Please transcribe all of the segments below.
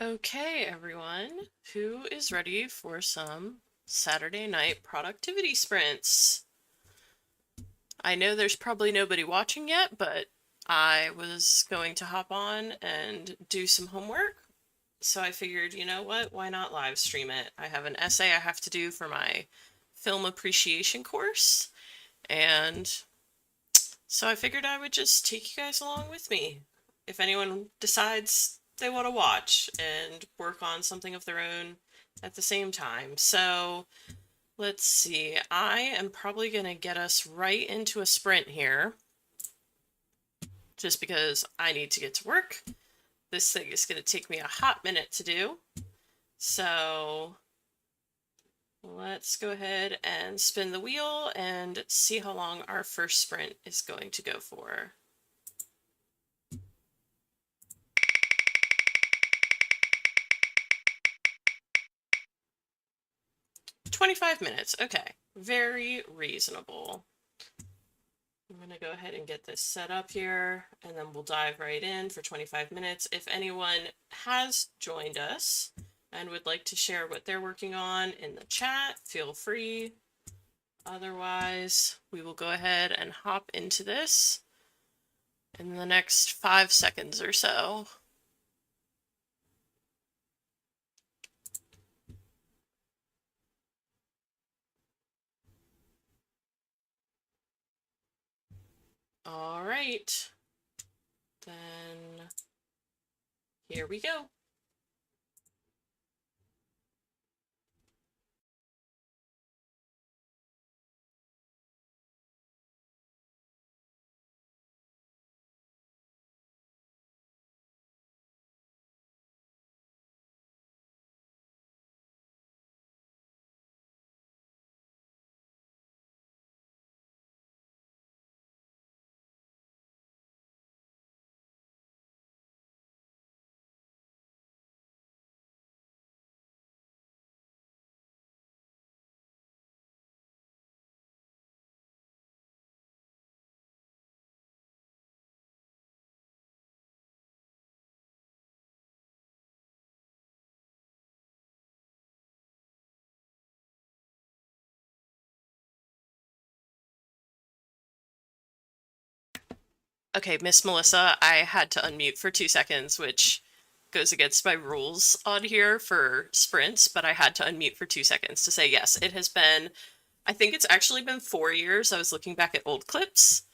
Okay, everyone, who is ready for some Saturday night productivity sprints? I know there's probably nobody watching yet, but I was going to hop on and do some homework. So I figured, you know what, why not live stream it? I have an essay I have to do for my film appreciation course, and so I figured I would just take you guys along with me. If anyone decides they want to watch and work on something of their own at the same time. So let's see. I am probably going to get us right into a sprint here just because I need to get to work. This thing is going to take me a hot minute to do. So let's go ahead and spin the wheel and see how long our first sprint is going to go for. 25 minutes. Okay. Very reasonable. I'm going to go ahead and get this set up here, and then we'll dive right in for 25 minutes. If anyone has joined us and would like to share what they're working on in the chat, feel free. Otherwise, we will go ahead and hop into this in the next 5 seconds or so. All right. Then here we go. Okay, Miss Melissa, I had to unmute for 2 seconds, which goes against my rules on here for sprints, but I had to unmute for 2 seconds to say yes. It has been, I think it's actually been 4 years. I was looking back at old clips,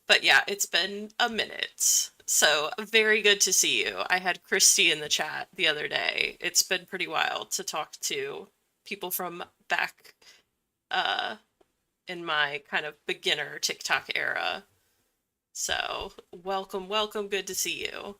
but yeah, it's been a minute. So very good to see you. I had Christy in the chat the other day. It's been pretty wild to talk to people from back uh, in my kind of beginner TikTok era. So welcome, welcome. Good to see you.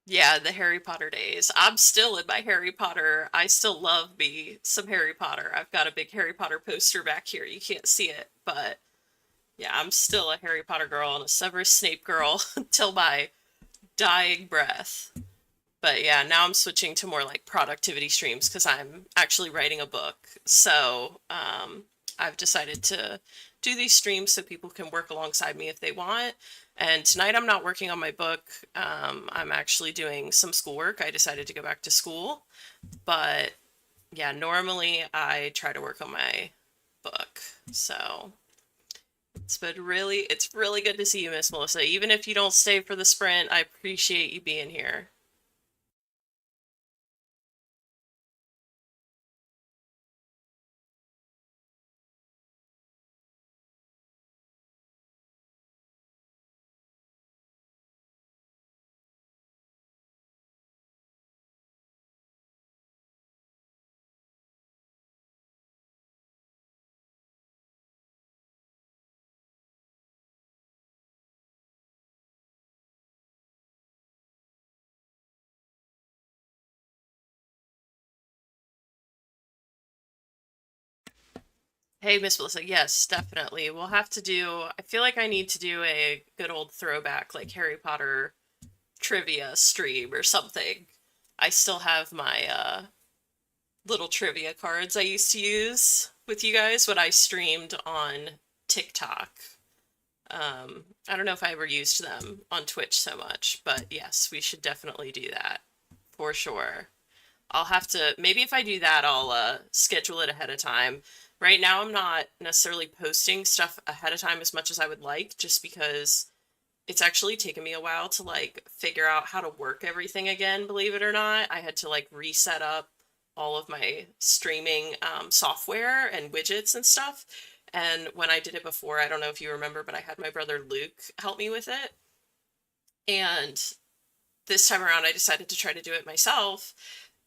Yeah, the Harry Potter days. I'm still in my Harry Potter. I still love me some Harry Potter. I've got a big Harry Potter poster back here. You can't see it, but yeah, I'm still a Harry Potter girl and a Severus Snape girl until my dying breath. But yeah, now I'm switching to more like productivity streams because I'm actually writing a book. So I've decided to do these streams so people can work alongside me if they want. And tonight I'm not working on my book. I'm actually doing some schoolwork. I decided to go back to school. But yeah, normally I try to work on my book. So it's really good to see you, Miss Melissa. Even if you don't stay for the sprint, I appreciate you being here. Hey, Miss Melissa, yes, definitely. We'll have to do, I feel like I need to do a good old throwback, like Harry Potter trivia stream or something. I still have my little trivia cards I used to use with you guys when I streamed on TikTok. I don't know if I ever used them on Twitch so much, but yes, we should definitely do that for sure. I'll have to, maybe if I do that, I'll schedule it ahead of time. Right now, I'm not necessarily posting stuff ahead of time as much as I would like, just because it's actually taken me a while to like figure out how to work everything again, believe it or not. I had to like reset up all of my streaming software and widgets and stuff. And when I did it before, I don't know if you remember, but I had my brother Luke help me with it. And this time around, I decided to try to do it myself,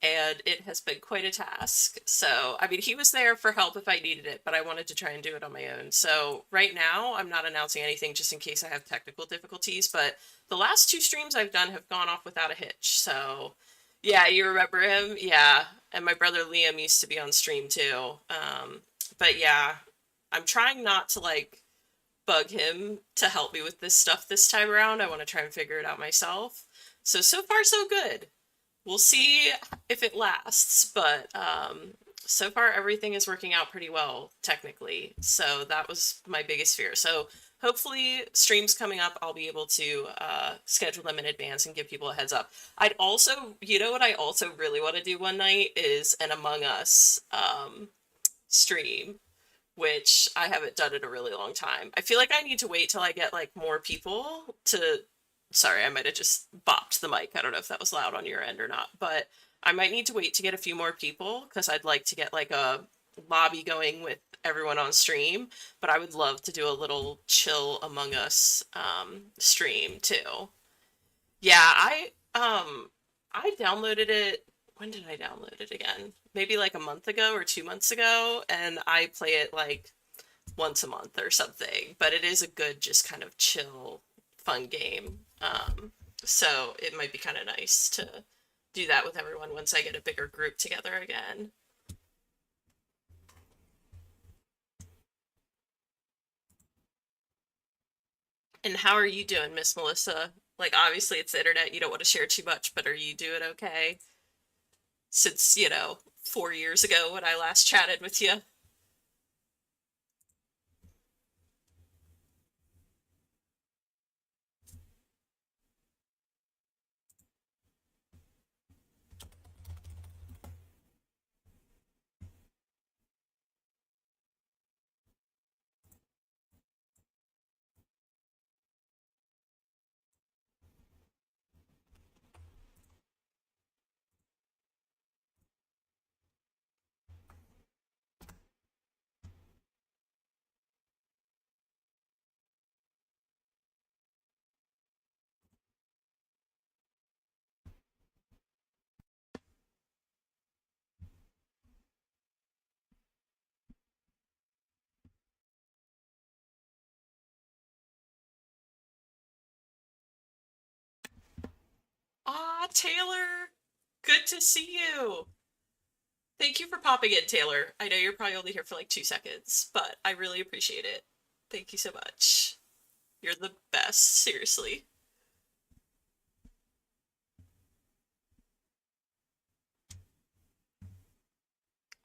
and it has been quite a task. So, I mean, he was there for help if I needed it, but I wanted to try and do it on my own. So, right now, I'm not announcing anything just in case I have technical difficulties, but the last two streams I've done have gone off without a hitch. So, yeah, you remember him? Yeah. And my brother Liam used to be on stream too. But yeah, I'm trying not to like bug him to help me with this stuff this time around. I want to try and figure it out myself. So far so good. We'll see if it lasts, but so far everything is working out pretty well technically. So that was my biggest fear. So hopefully streams coming up, I'll be able to schedule them in advance and give people a heads up. I'd also, you know what I also really want to do one night is an Among Us stream, which I haven't done in a really long time. I feel like I need to wait till I get like more people to. Sorry, I might have just bopped the mic. I don't know if that was loud on your end or not, but I might need to wait to get a few more people because I'd like to get like a lobby going with everyone on stream. But I would love to do a little chill Among Us stream too. Yeah, I downloaded it. When did I download it again? Maybe like a month ago or 2 months ago, and I play it like once a month or something. But it is a good, just kind of chill, fun game. So it might be kind of nice to do that with everyone once I get a bigger group together again. And how are you doing, Miss Melissa? Like, obviously it's the internet, you don't want to share too much, but are you doing okay? Since, 4 years ago when I last chatted with you. Ah, Taylor! Good to see you! Thank you for popping in, Taylor. I know you're probably only here for like 2 seconds, but I really appreciate it. Thank you so much. You're the best, seriously.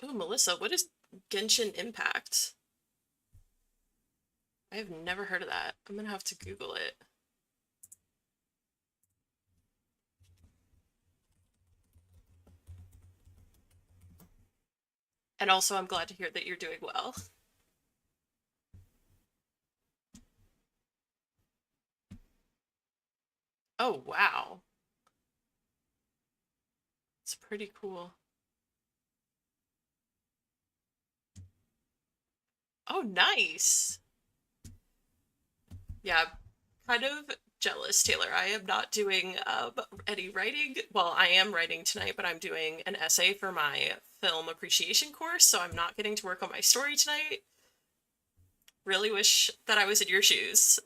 Oh, Melissa, what is Genshin Impact? I have never heard of that. I'm gonna have to Google it. And also, I'm glad to hear that you're doing well. Oh, wow. It's pretty cool. Oh, nice. Yeah, kind of jealous, Taylor. I am not doing any writing. Well, I am writing tonight, but I'm doing an essay for my film appreciation course, so I'm not getting to work on my story tonight. Really wish that I was in your shoes.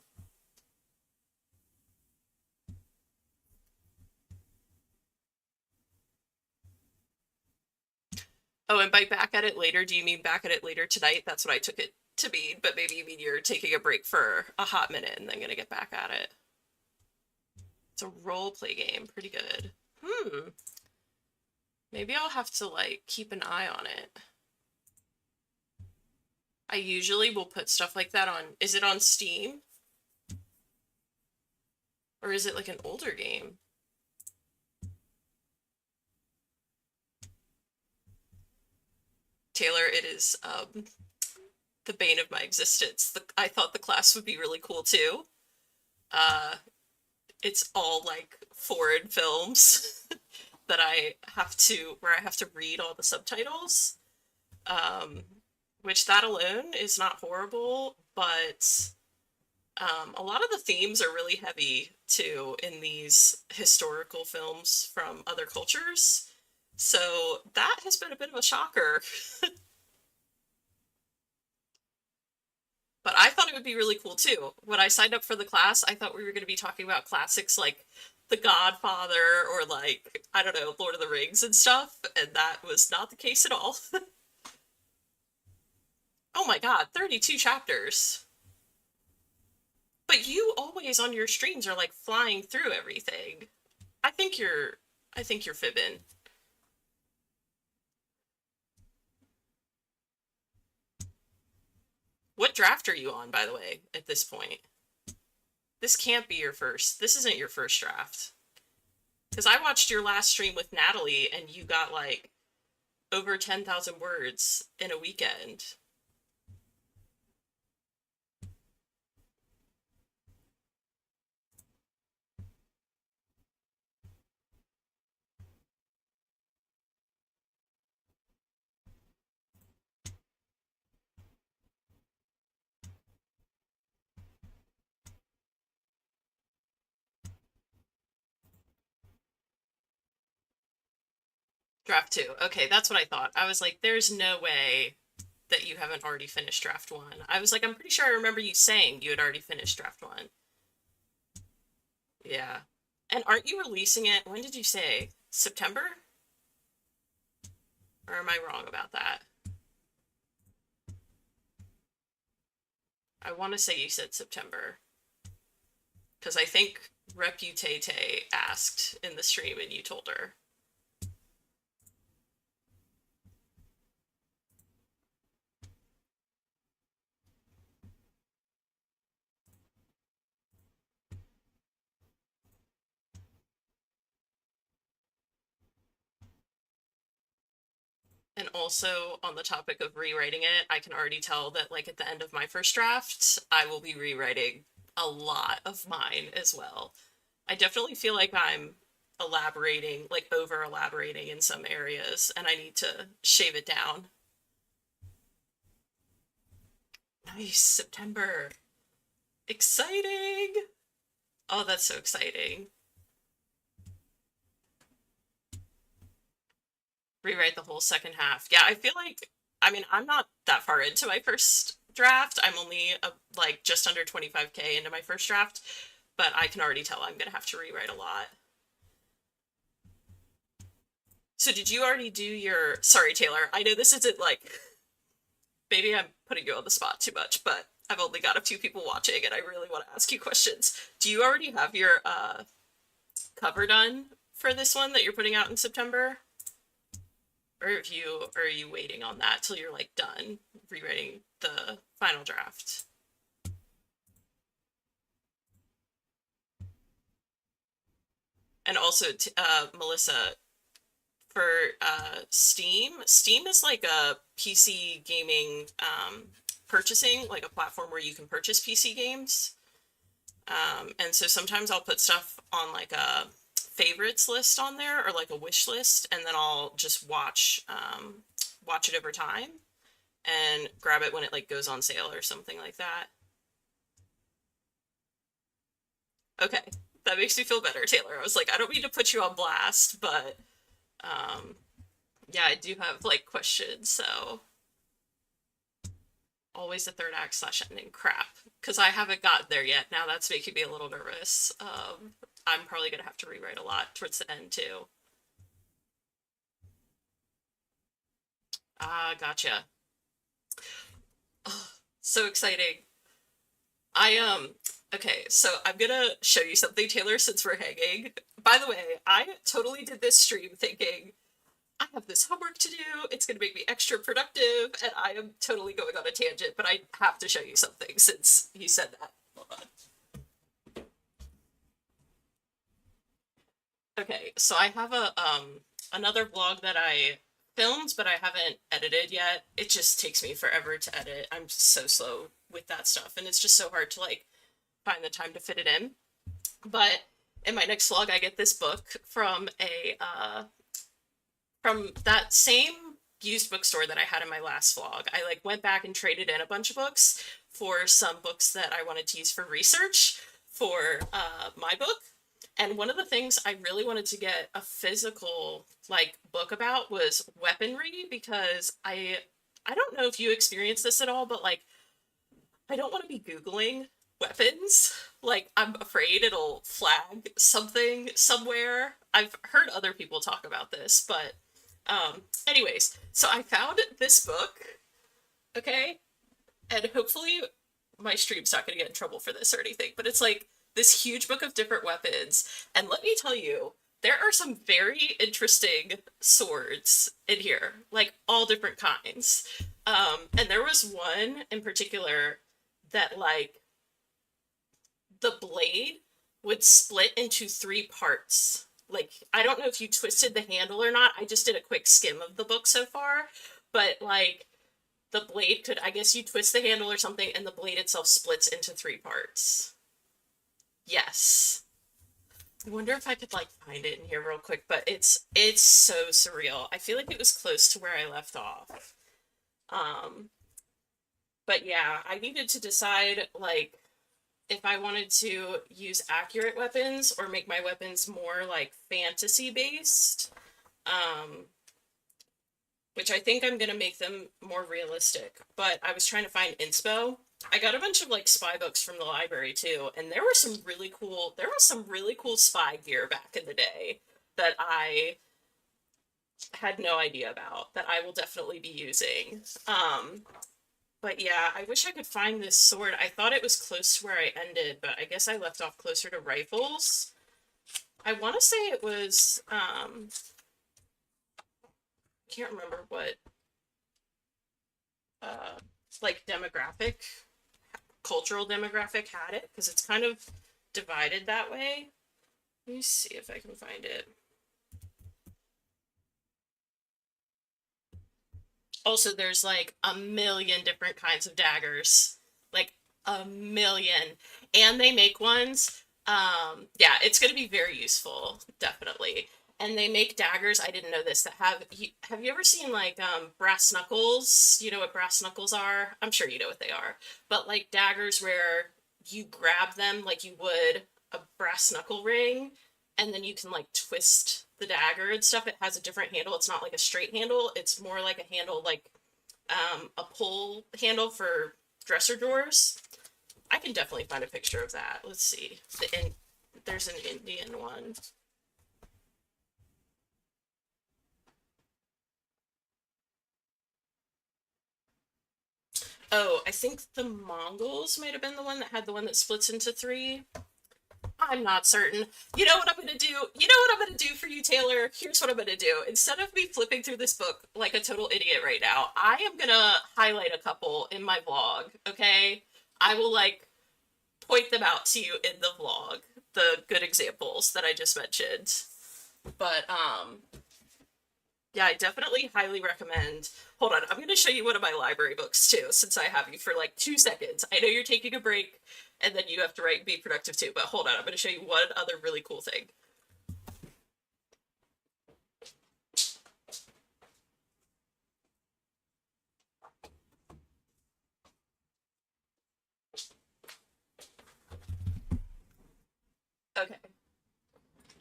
Oh, and by back at it later, do you mean back at it later tonight? That's what I took it to mean, but maybe you mean you're taking a break for a hot minute and then gonna get back at it. It's a role play game. Pretty good. Hmm. Maybe I'll have to, like, keep an eye on it. I usually will put stuff like that on. Is it on Steam? Or is it like an older game? Taylor, it is the bane of my existence. I thought the class would be really cool too. Uh, it's all like foreign films that where I have to read all the subtitles. Um, which that alone is not horrible, but a lot of the themes are really heavy too in these historical films from other cultures. So that has been a bit of a shocker. But I thought it would be really cool too. When I signed up for the class, I thought we were going to be talking about classics like The Godfather or like, I don't know, Lord of the Rings and stuff, and that was not the case at all. Oh my god, 32 chapters. But you always on your streams are like flying through everything. I think you're I think you're fibbing. What draft are you on, by the way, at this point? This can't be your first. This isn't your first draft. Because I watched your last stream with Natalie and you got like over 10,000 words in a weekend. Draft 2. Okay, that's what I thought. I was like, there's no way that you haven't already finished draft 1. I was like, I'm pretty sure I remember you saying you had already finished draft 1. Yeah. And aren't you releasing it? When did you say? September? Or am I wrong about that? I want to say you said September. Because I think Reputate asked in the stream and you told her. And also on the topic of rewriting it, I can already tell that like at the end of my first draft, I will be rewriting a lot of mine as well. I definitely feel like I'm elaborating, like over elaborating in some areas, and I need to shave it down. Nice, September. Exciting! Oh, that's so exciting. Rewrite the whole second half. Yeah, I feel like, I mean, I'm not that far into my first draft. I'm only like just under 25K into my first draft, but I can already tell I'm gonna have to rewrite a lot. So did you already do your, sorry, Taylor, I know this isn't like, maybe I'm putting you on the spot too much, but I've only got a few people watching and I really want to ask you questions. Do you already have your cover done for this one that you're putting out in September? Or are you waiting on that till you're like done rewriting the final draft? And also, Melissa, for Steam is like a PC gaming purchasing, like a platform where you can purchase PC games. And so sometimes I'll put stuff on like a favorites list on there or like a wish list, and then I'll just watch it over time and grab it when it like goes on sale or something like that. Okay, that makes me feel better, Taylor. I was like, I don't mean to put you on blast, but yeah, I do have like questions, so always the third act slash ending crap because I haven't gotten there yet. Now that's making me a little nervous. I'm probably gonna have to rewrite a lot towards the end too. Ah, gotcha. Oh, so exciting. I okay, so I'm gonna show you something, Taylor, since we're hanging. By the way, I totally did this stream thinking I have this homework to do, it's gonna make me extra productive, and I am totally going on a tangent, but I have to show you something since you said that. Hold on. Okay, so I have a another vlog that I filmed but I haven't edited yet. It just takes me forever to edit. I'm so slow with that stuff and it's just so hard to like find the time to fit it in. But in my next vlog I get this book from a from that same used bookstore that I had in my last vlog. I like went back and traded in a bunch of books for some books that I wanted to use for research for my book. And one of the things I really wanted to get a physical like book about was weaponry because I don't know if you experienced this at all, but like I don't want to be Googling weapons. Like I'm afraid it'll flag something somewhere. I've heard other people talk about this, but anyways, so I found this book, okay? And hopefully my stream's not gonna get in trouble for this or anything, but it's like this huge book of different weapons. And let me tell you, there are some very interesting swords in here, like all different kinds. And there was one in particular that like the blade would split into three parts. Like, I don't know if you twisted the handle or not. I just did a quick skim of the book so far, but like the blade could, I guess you twist the handle or something and the blade itself splits into three parts. Yes. I wonder if I could like find it in here real quick, but it's so surreal. I feel like it was close to where I left off. Um, but yeah, I needed to decide like if I wanted to use accurate weapons or make my weapons more like fantasy based, um, which I think I'm gonna make them more realistic. But I was trying to find inspo. I got a bunch of like spy books from the library too, and there was some really cool spy gear back in the day that I had no idea about that I will definitely be using. But yeah, I wish I could find this sword. I thought it was close to where I ended, but I guess I left off closer to rifles. I want to say it was, can't remember what, uh, like demographic, cultural demographic had it, because it's kind of divided that way. Let me see if I can find it. Also, there's like a million different kinds of daggers. Like a million. And they make ones. Yeah, it's going to be very useful, definitely. And they make daggers, I didn't know this, that have you ever seen like brass knuckles? You know what brass knuckles are? I'm sure you know what they are. But like daggers where you grab them like you would a brass knuckle ring and then you can like twist the dagger and stuff. It has a different handle. It's not like a straight handle. It's more like a handle like a pull handle for dresser drawers. I can definitely find a picture of that. Let's see. There's an Indian one. Oh, I think the Mongols might have been the one that had the one that splits into three. I'm not certain. You know what I'm gonna do? You know what I'm gonna do for you, Taylor? Here's what I'm gonna do. Instead of me flipping through this book like a total idiot right now, I am gonna highlight a couple in my vlog, okay? I will like point them out to you in the vlog, the good examples that I just mentioned. But yeah, I definitely highly recommend. Hold on, I'm going to show you one of my library books too, since I have you for like 2 seconds. I know you're taking a break, and then you have to write be productive too, but hold on, I'm going to show you one other really cool thing. Okay.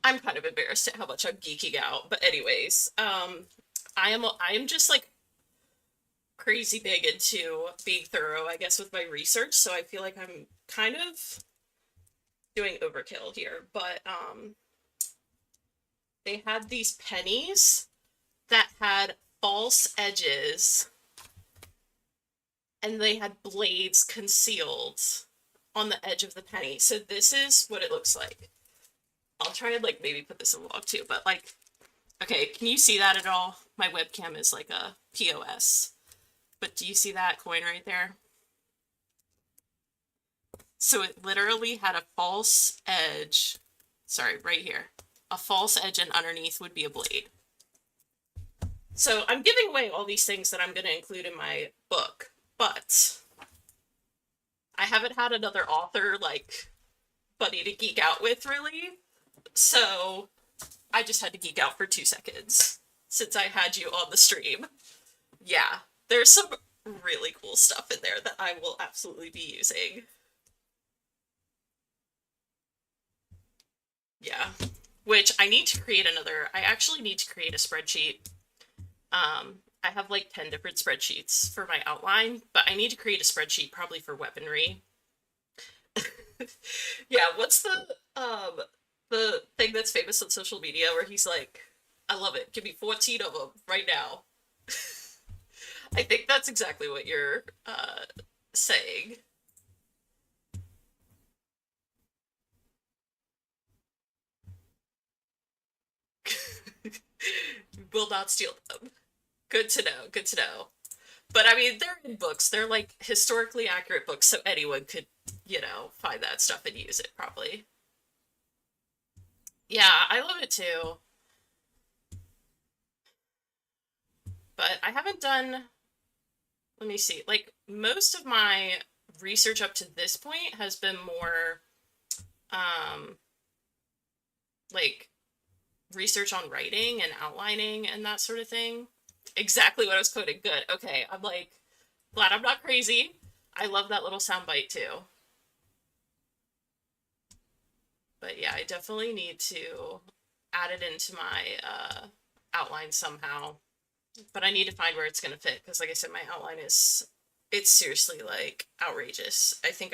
I'm kind of embarrassed at how much I'm geeking out, but anyways, I am just like crazy big into being thorough, I guess, with my research, so I feel like I'm kind of doing overkill here, but they had these pennies that had false edges and they had blades concealed on the edge of the penny. So this is what it looks like. I'll try and like maybe put this in vlog too, but like, okay, can you see that at all? My webcam is like a POS, but do you see that coin right there? So it literally had a false edge, sorry, right here, a false edge, and underneath would be a blade. So I'm giving away all these things that I'm going to include in my book, but I haven't had another author, like, buddy to geek out with, really. So I just had to geek out for 2 seconds since I had you on the stream. Yeah, there's some really cool stuff in there that I will absolutely be using. Yeah, which I need to create another. I actually need to create a spreadsheet. I have like 10 different spreadsheets for my outline, but I need to create a spreadsheet probably for weaponry. Yeah, what's the thing that's famous on social media where he's like, I love it, give me 14 of them right now. I think that's exactly what you're saying. Will not steal them. Good to know, good to know. But I mean, they're in books. They're like historically accurate books, so anyone could, find that stuff and use it probably. Yeah, I love it too. But I haven't done, let me see, like most of my research up to this point has been more um like research on writing and outlining and that sort of thing. Exactly what I was quoting. Good. Okay. I'm like glad I'm not crazy. I love that little soundbite too. But yeah, I definitely need to add it into my outline somehow. But I need to find where it's going to fit because like I said, my outline is it's seriously like outrageous. I think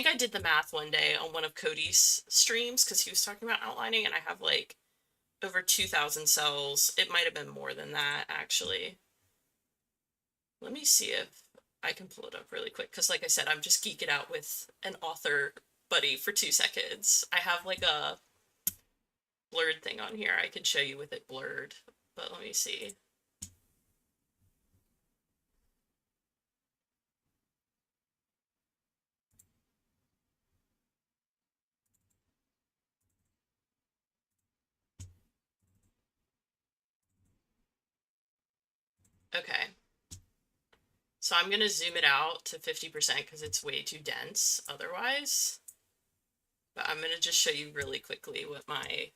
I did the math one day on one of Cody's streams because he was talking about outlining, and I have like over 2,000 cells. It might have been more than that, actually. Let me see if I can pull it up really quick because, like I said, I'm just geeking out with an author buddy for 2 seconds. I have like a blurred thing on here. I could show you with it blurred, but let me see. Okay. So I'm going to zoom it out to 50% because it's way too dense otherwise. But I'm going to just show you really quickly what my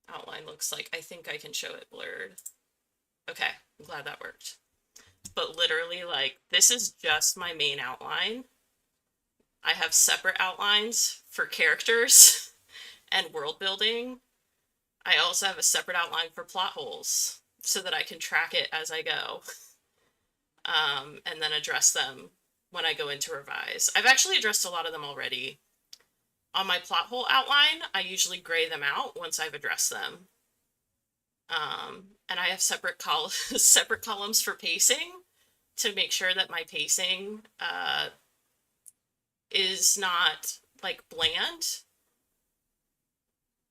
outline looks like. I think I can show it blurred. Okay, I'm glad that worked. But literally, like, this is just my main outline. I have separate outlines for characters and world building. I also have a separate outline for plot holes so that I can track it as I go. And then address them when I go into revise. I've actually addressed a lot of them already. On my plot hole outline, I usually gray them out once I've addressed them. And I have separate columns for pacing to make sure that my pacing is not like bland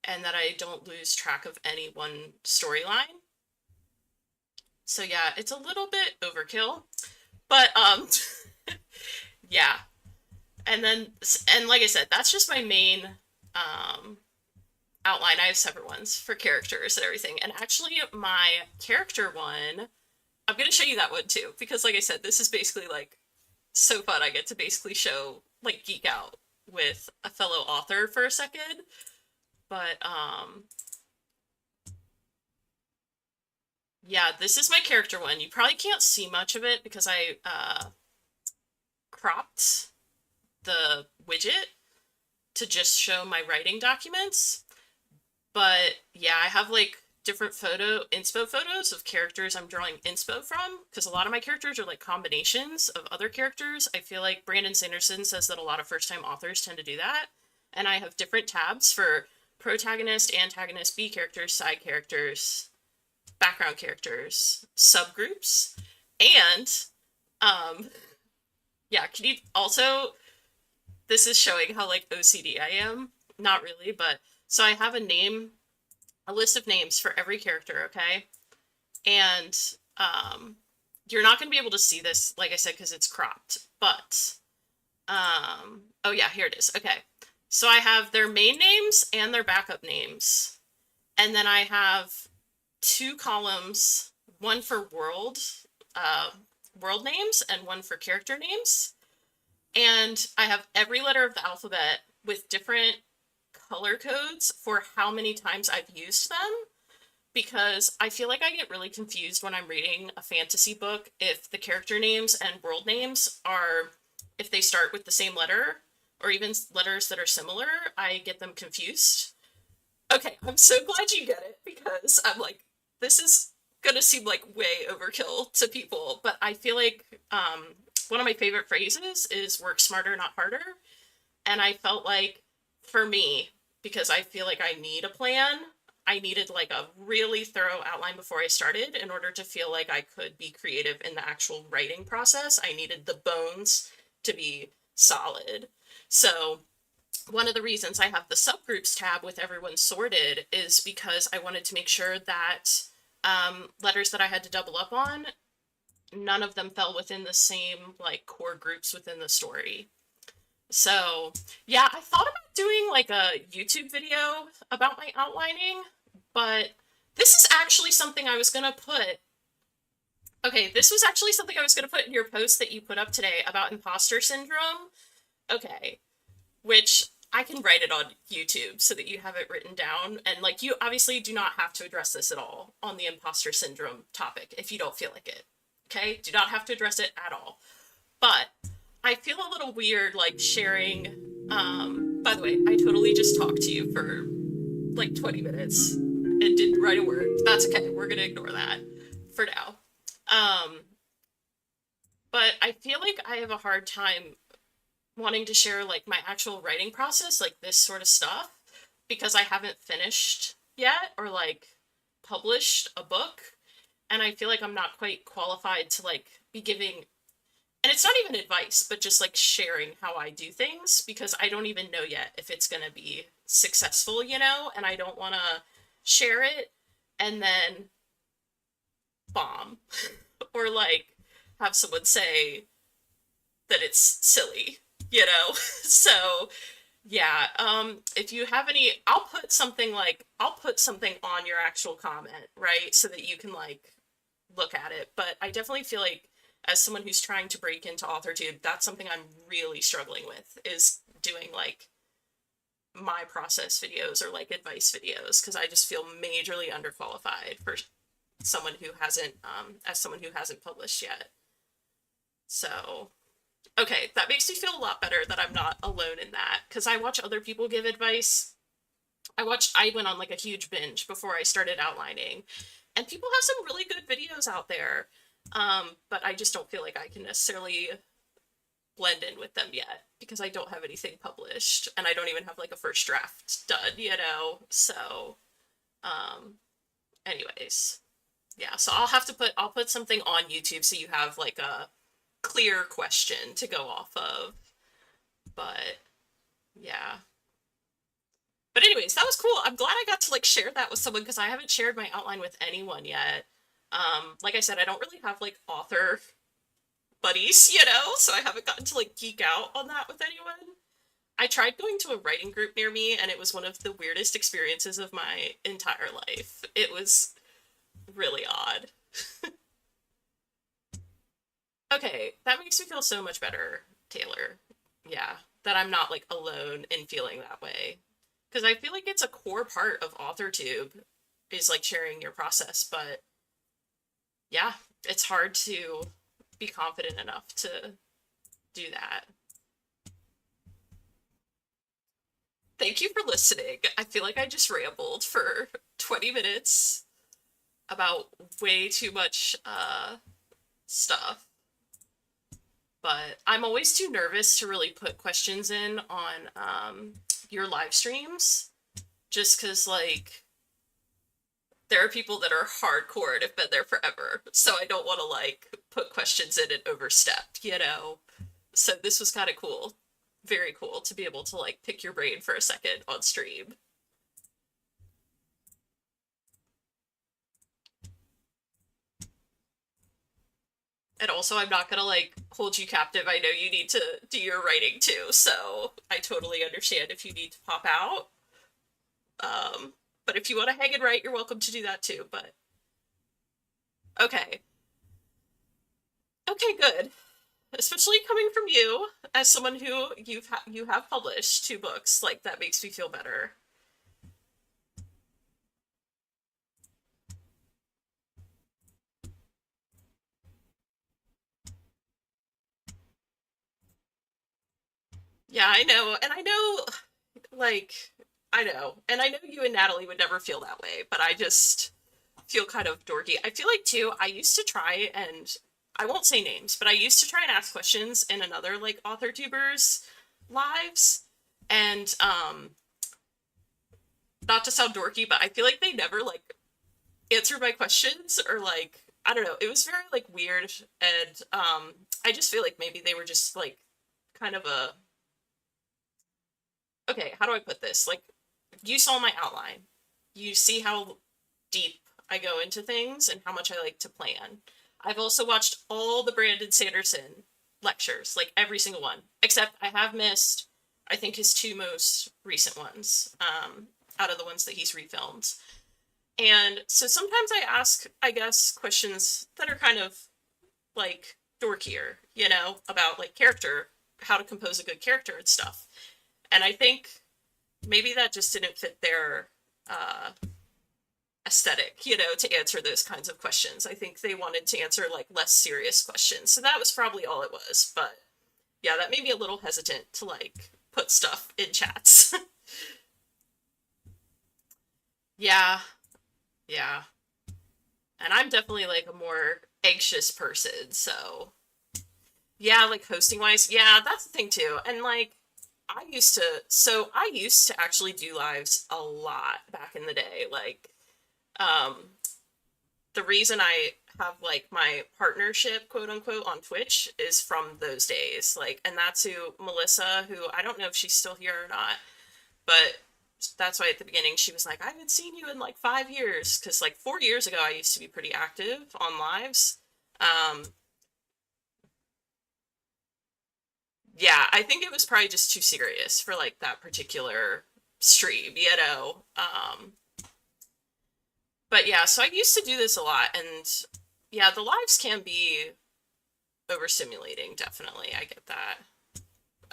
and that I don't lose track of any one storyline. So yeah, it's a little bit overkill, but yeah. And like I said, that's just my main outline. I have separate ones for characters and everything. And actually my character one, I'm going to show you that one too, because like I said, this is basically like so fun. I get to basically show, like, geek out with a fellow author for a second. But yeah, this is my character one. You probably can't see much of it because I cropped the widget to just show my writing documents. But yeah, I have like different inspo photos of characters I'm drawing inspo from because a lot of my characters are like combinations of other characters. I feel like Brandon Sanderson says that a lot of first-time authors tend to do that. And I have different tabs for protagonist, antagonist, B characters, side characters, background characters, subgroups, and yeah, can you also, this is showing how like OCD I am. Not really, but so I have a list of names for every character, okay? And you're not going to be able to see this, like I said, because it's cropped, but oh yeah, here it is. Okay, So I have their main names and their backup names. And then I have two columns, one for world names and one for character names. And I have every letter of the alphabet with different color codes for how many times I've used them, because I feel like I get really confused when I'm reading a fantasy book if the character names and world names are, if they start with the same letter or even letters that are similar, I get them confused. Okay, I'm so glad you get it, because I'm like, this is gonna seem like way overkill to people, but I feel like one of my favorite phrases is work smarter, not harder. And I felt like, for me, because I feel like I need a plan, I needed like a really thorough outline before I started in order to feel like I could be creative in the actual writing process. I needed the bones to be solid. So one of the reasons I have the subgroups tab with everyone sorted is because I wanted to make sure that letters that I had to double up on, none of them fell within the same like core groups within the story. So yeah, I thought about doing like a YouTube video about my outlining, but this is actually something I was gonna put. Okay, this was actually something I was gonna put in your post that you put up today about imposter syndrome. Okay, which I can write it on YouTube so that you have it written down. And like, you obviously do not have to address this at all on the imposter syndrome topic if you don't feel like it. Okay, do not have to address it at all. But I feel a little weird like sharing. By the way, I totally just talked to you for like 20 minutes and didn't write a word. That's okay. We're gonna ignore that for now. Um, but I feel like I have a hard time wanting to share like my actual writing process, like this sort of stuff, because I haven't finished yet or like published a book. And I feel like I'm not quite qualified to like be giving, and it's not even advice, but just like sharing how I do things, because I don't even know yet if it's going to be successful, you know, and I don't want to share it and then bomb or like have someone say that it's silly, you know? So, yeah, if you have any, I'll put something on your actual comment, right? So that you can like look at it. But I definitely feel like, as someone who's trying to break into AuthorTube, that's something I'm really struggling with, is doing like my process videos or like advice videos, because I just feel majorly underqualified for someone who hasn't, as someone who hasn't published yet. So, okay, that makes me feel a lot better that I'm not alone in that, because I watch other people give advice. I went on like a huge binge before I started outlining, and people have some really good videos out there. But I just don't feel like I can necessarily blend in with them yet, because I don't have anything published and I don't even have like a first draft done, you know? So, um, anyways, yeah, so I'll put something on YouTube so you have like a clear question to go off of. But yeah. But anyways, that was cool. I'm glad I got to like share that with someone, because I haven't shared my outline with anyone yet. Like I said, I don't really have like author buddies, you know, so I haven't gotten to like geek out on that with anyone. I tried going to a writing group near me, and it was one of the weirdest experiences of my entire life. It was really odd. Okay, that makes me feel so much better, Taylor. Yeah, that I'm not like alone in feeling that way. Because I feel like it's a core part of AuthorTube, is like sharing your process, but yeah, it's hard to be confident enough to do that. Thank you for listening. I feel like I just rambled for 20 minutes about way too much stuff. But I'm always too nervous to really put questions in on your live streams, just because, like, there are people that are hardcore and have been there forever. So I don't want to, like, put questions in and overstep, you know? So this was kind of cool. Very cool to be able to, like, pick your brain for a second on stream. And also, I'm not gonna like hold you captive. I know you need to do your writing too, so I totally understand if you need to pop out. But if you want to hang and write, you're welcome to do that too. But okay, okay, good. Especially coming from you, as someone who you have published 2 books, like that makes me feel better. Yeah, I know, and I know, like, I know, and I know you and Natalie would never feel that way, but I just feel kind of dorky. I feel like too, I used to try and I won't say names, but I used to try and ask questions in another like author tubers lives, and not to sound dorky, but I feel like they never like answered my questions or like I don't know. It was very like weird, and I just feel like maybe they were just like kind of a okay. How do I put this? Like you saw my outline. You see how deep I go into things and how much I like to plan. I've also watched all the Brandon Sanderson lectures, like every single one, except I have missed, I think, his 2 most recent ones, out of the ones that he's refilmed. And so sometimes I ask, I guess, questions that are kind of like dorkier, about like character, how to compose a good character and stuff. And I think maybe that just didn't fit their uh, aesthetic, to answer those kinds of questions. I think they wanted to answer like less serious questions. So that was probably all it was. But yeah, that made me a little hesitant to like put stuff in chats. Yeah, yeah. And I'm definitely like a more anxious person, so yeah, like hosting wise, yeah, that's the thing too. And like I used to actually do lives a lot back in the day. Like um the reason I have like my partnership, quote unquote, on Twitch is from those days. Like, and that's who Melissa, who I don't know if she's still here or not, but that's why at the beginning she was like, I haven't seen you in like 5 years. Because like 4 years ago, I used to be pretty active on lives. Um, yeah, I think it was probably just too serious for like that particular stream, you know? But yeah, so I used to do this a lot, and yeah, the lives can be overstimulating, definitely. I get that.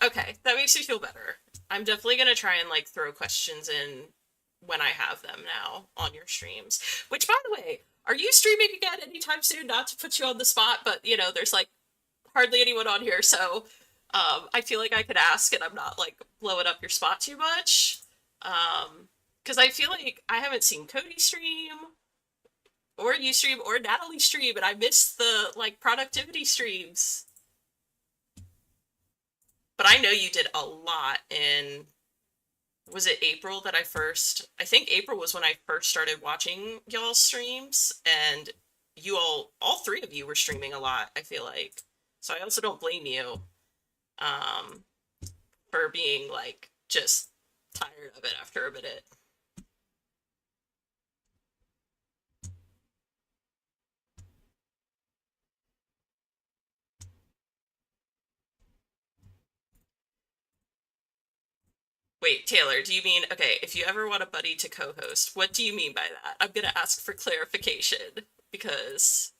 Okay, that makes me feel better. I'm definitely gonna try and like throw questions in when I have them now on your streams. Which, by the way, are you streaming again anytime soon? Not to put you on the spot, but there's like hardly anyone on here, so I feel like I could ask and I'm not like blowing up your spot too much. Because I feel like I haven't seen Cody stream or you stream or Natalie stream, and I missed the like productivity streams. But I know you did a lot in, was it April that I think April was when I first started watching y'all's streams, and you all 3 of you were streaming a lot, I feel like. So I also don't blame you um, for being like just tired of it after a minute. Wait, Taylor, do you mean, okay, if you ever want a buddy to co-host, what do you mean by that? I'm gonna ask for clarification because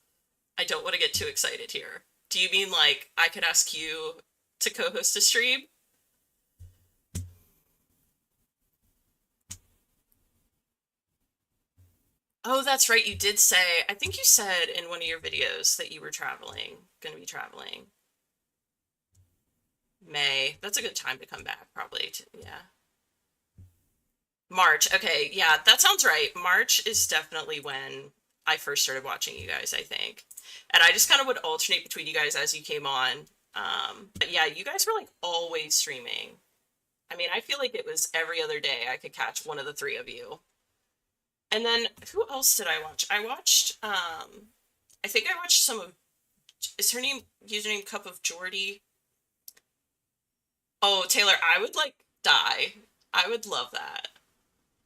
I don't want to get too excited here. Do you mean like I could ask you to co-host a stream? Oh, that's right, you did say, I think you said in one of your videos that you were gonna be traveling. May. That's a good time to come back, probably. Yeah. March. Okay, yeah, that sounds right. March is definitely when I first started watching you guys, I think. And I just kind of would alternate between you guys as you came on. But yeah, you guys were like always streaming. I mean, I feel like it was every other day I could catch one of the 3 of you. And then who else did I watch? I think I watched some of, is her name username Cup of Jordy? Oh, Taylor, I would like die. I would love that.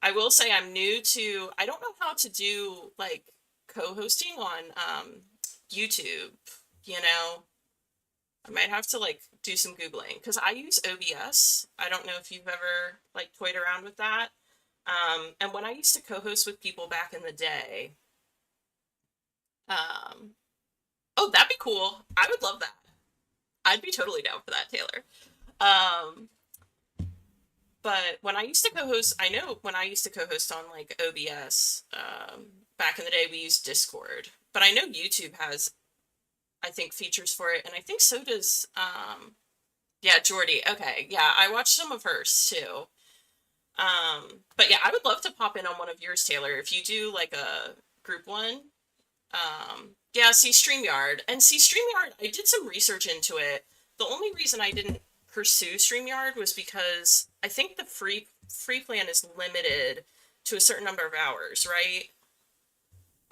I will say I'm new to, I don't know how to do like co-hosting on YouTube. you know? I might have to like do some Googling because I use OBS. I don't know if you've ever like toyed around with that. And when I used to co-host with people back in the day, um, oh, that'd be cool. I would love that. I'd be totally down for that, Taylor. Um, but when I used to co-host, I know when I used to co-host on like OBS, back in the day, we used Discord. But I know YouTube has, I think, features for it, and I think so does, yeah, Jordy. Okay, yeah, I watched some of hers too. But yeah, I would love to pop in on one of yours, Taylor, if you do like a group one. Yeah, see StreamYard. And see StreamYard, I did some research into it. The only reason I didn't pursue StreamYard was because I think the free plan is limited to a certain number of hours, right?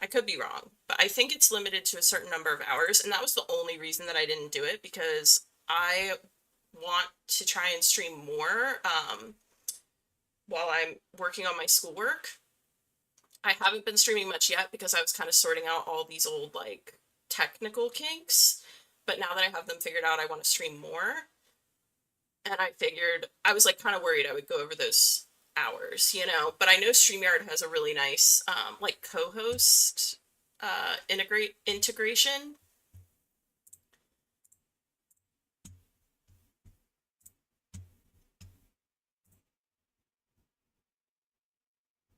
I could be wrong, but I think it's limited to a certain number of hours, and that was the only reason that I didn't do it because I want to try and stream more while I'm working on my schoolwork. I haven't been streaming much yet because I was kind of sorting out all these old like technical kinks. But now that I have them figured out, I want to stream more. And I figured I was like kind of worried I would go over those hours, you know. But I know StreamYard has a really nice like co-host integration.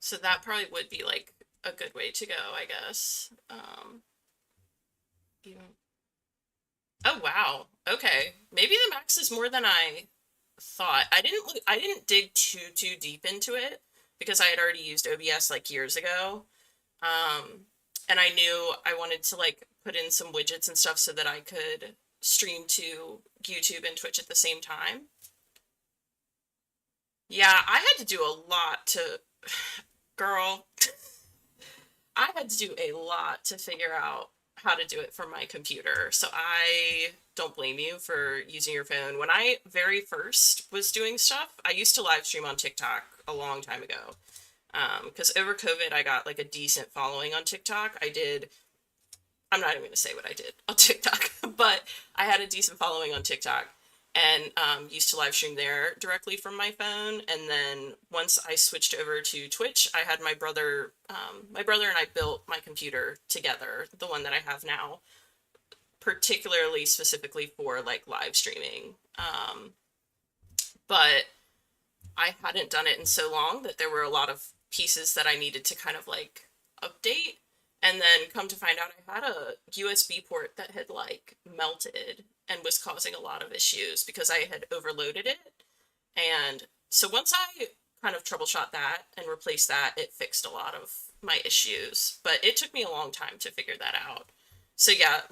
So that probably would be like a good way to go, I guess. Even Oh wow. Okay. Maybe the max is more than I thought. I didn't dig too deep into it because I had already used OBS like years ago. Um and I knew I wanted to like put in some widgets and stuff so that I could stream to YouTube and Twitch at the same time. Yeah, I had to do a lot to girl, I had to do a lot to figure out how to do it from my computer. So I don't blame you for using your phone. When I very first was doing stuff, I used to live stream on TikTok a long time ago. Because over COVID, I got like a decent following on TikTok. I'm not even going to say what I did on TikTok, but I had a decent following on TikTok and used to live stream there directly from my phone. And then once I switched over to Twitch, I had my brother and I built my computer together, the one that I have now, particularly specifically for like live streaming. But I hadn't done it in so long that there were a lot of pieces that I needed to kind of like update. And then come to find out I had a USB port that had like melted and was causing a lot of issues because I had overloaded it. And so once I kind of troubleshot that and replaced that, it fixed a lot of my issues. But it took me a long time to figure that out. So yeah,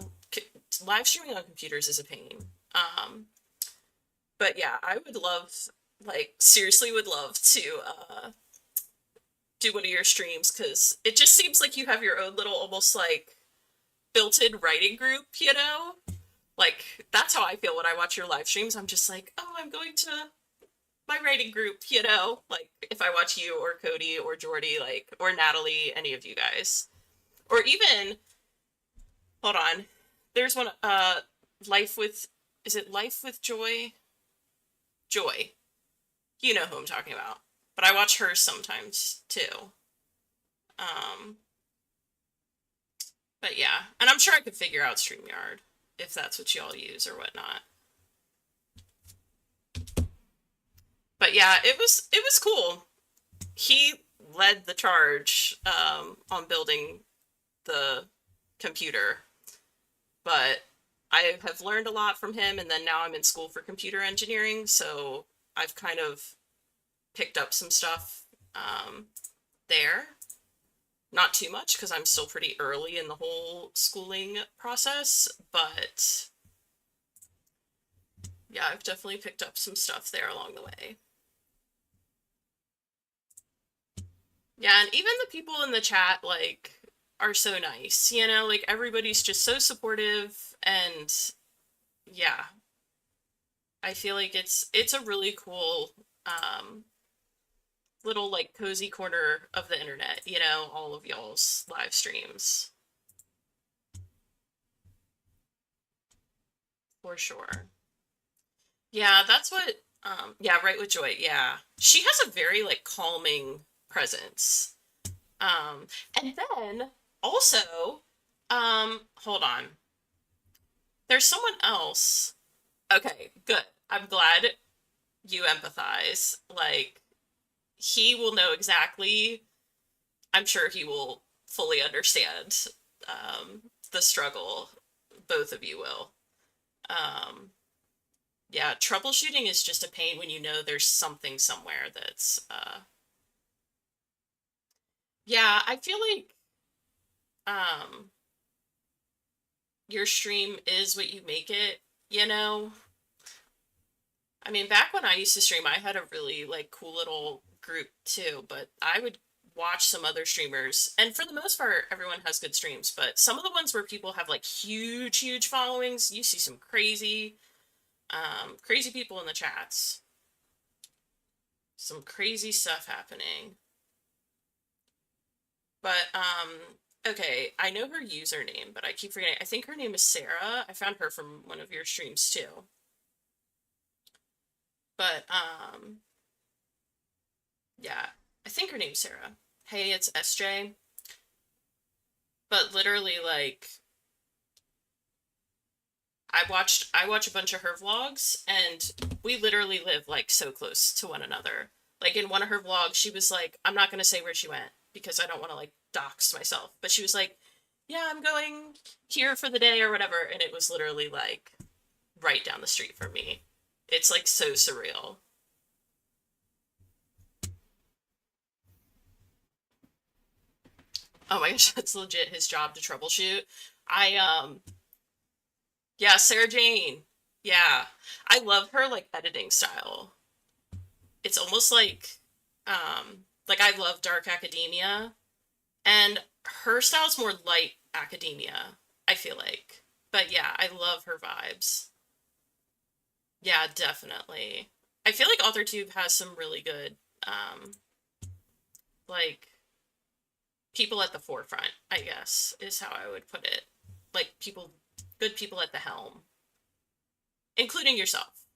live streaming on computers is a pain. Um, but yeah, I would love, like, seriously would love to do one of your streams because it just seems like you have your own little almost like built-in writing group, you know? Like that's how I feel when I watch your live streams. I'm just like, oh, I'm going to my writing group, you know? Like if I watch you or Cody or Jordy, like or Natalie, any of you guys. Or even hold on. There's one Life with is it Life with Joy? Joy. You know who I'm talking about. But I watch hers sometimes too. Um But yeah, and I'm sure I could figure out StreamYard if that's what y'all use or whatnot. But yeah, it was cool. He led the charge on building the computer, but I have learned a lot from him, and then now I'm in school for computer engineering, so I've kind of picked up some stuff there. Not too much because I'm still pretty early in the whole schooling process, but yeah, I've definitely picked up some stuff there along the way. Yeah, and even the people in the chat, like, are so nice, you know? Like, everybody's just so supportive, and yeah, I feel like it's a really cool, little, like, cozy corner of the internet, you know? All of y'all's live streams. For sure. Yeah, that's what yeah, right with Joy. Yeah. She has a very like calming presence. Um and then also hold on. There's someone else. Okay, good. I'm glad you empathize. Like he will know exactly. I'm sure he will fully understand the struggle. Both of you will. Um yeah, troubleshooting is just a pain when you know there's something somewhere that's yeah, I feel like um your stream is what you make it, you know? I mean, back when I used to stream, I had a really like cool little group too, but I would watch some other streamers, and for the most part, everyone has good streams, but some of the ones where people have like huge followings, you see some crazy people in the chats. Some crazy stuff happening. But okay, I know her username, but I keep forgetting. I think her name is Sarah. I found her from one of your streams too. But yeah, I think her name's Sarah. Hey, it's SJ. But literally like I watch a bunch of her vlogs and we literally live like so close to one another. Like in one of her vlogs, she was like, I'm not gonna say where she went because I don't want to like dox myself. But she was like, yeah, I'm going here for the day or whatever, and it was literally like right down the street from me. It's like so surreal. Oh my gosh, that's legit his job to troubleshoot. I yeah, Sarah Jane. Yeah. I love her like editing style. It's almost like I love dark academia and her style's more light academia, I feel like. But yeah, I love her vibes. Yeah, definitely. I feel like AuthorTube has some really good like people at the forefront, I guess, is how I would put it. Like people good people at the helm, including yourself.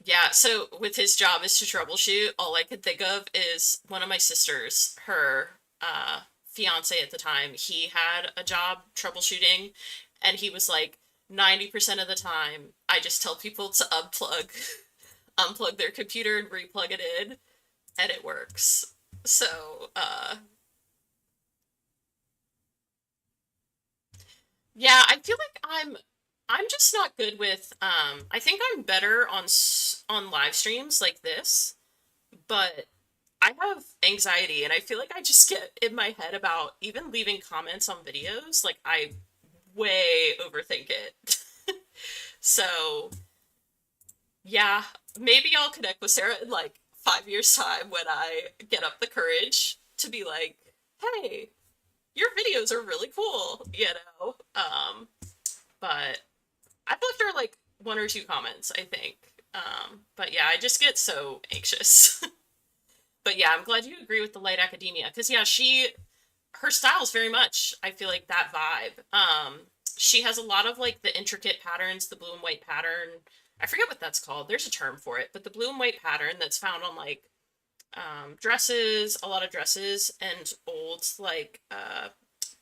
Yeah, so with his job is to troubleshoot, all I could think of is one of my sisters, her fiance at the time, he had a job troubleshooting, and he was like, 90% of the time, I just tell people to unplug their computer and replug it in, and it works. So, yeah, I feel like I'm just not good with I think I'm better on on live streams like this, but I have anxiety and I feel like I just get in my head about even leaving comments on videos, like I way overthink it. So, yeah, maybe I'll connect with Sarah in like 5 years time when I get up the courage to be like, "Hey, your videos are really cool," you know? But I've left her like one or two comments, I think. But yeah, I just get so anxious. But yeah, I'm glad you agree with the light academia because yeah, her style is very much I feel like that vibe. She has a lot of like the intricate patterns, the blue and white pattern. I forget what that's called. There's a term for it, but the blue and white pattern that's found on like dresses, a lot of dresses and old like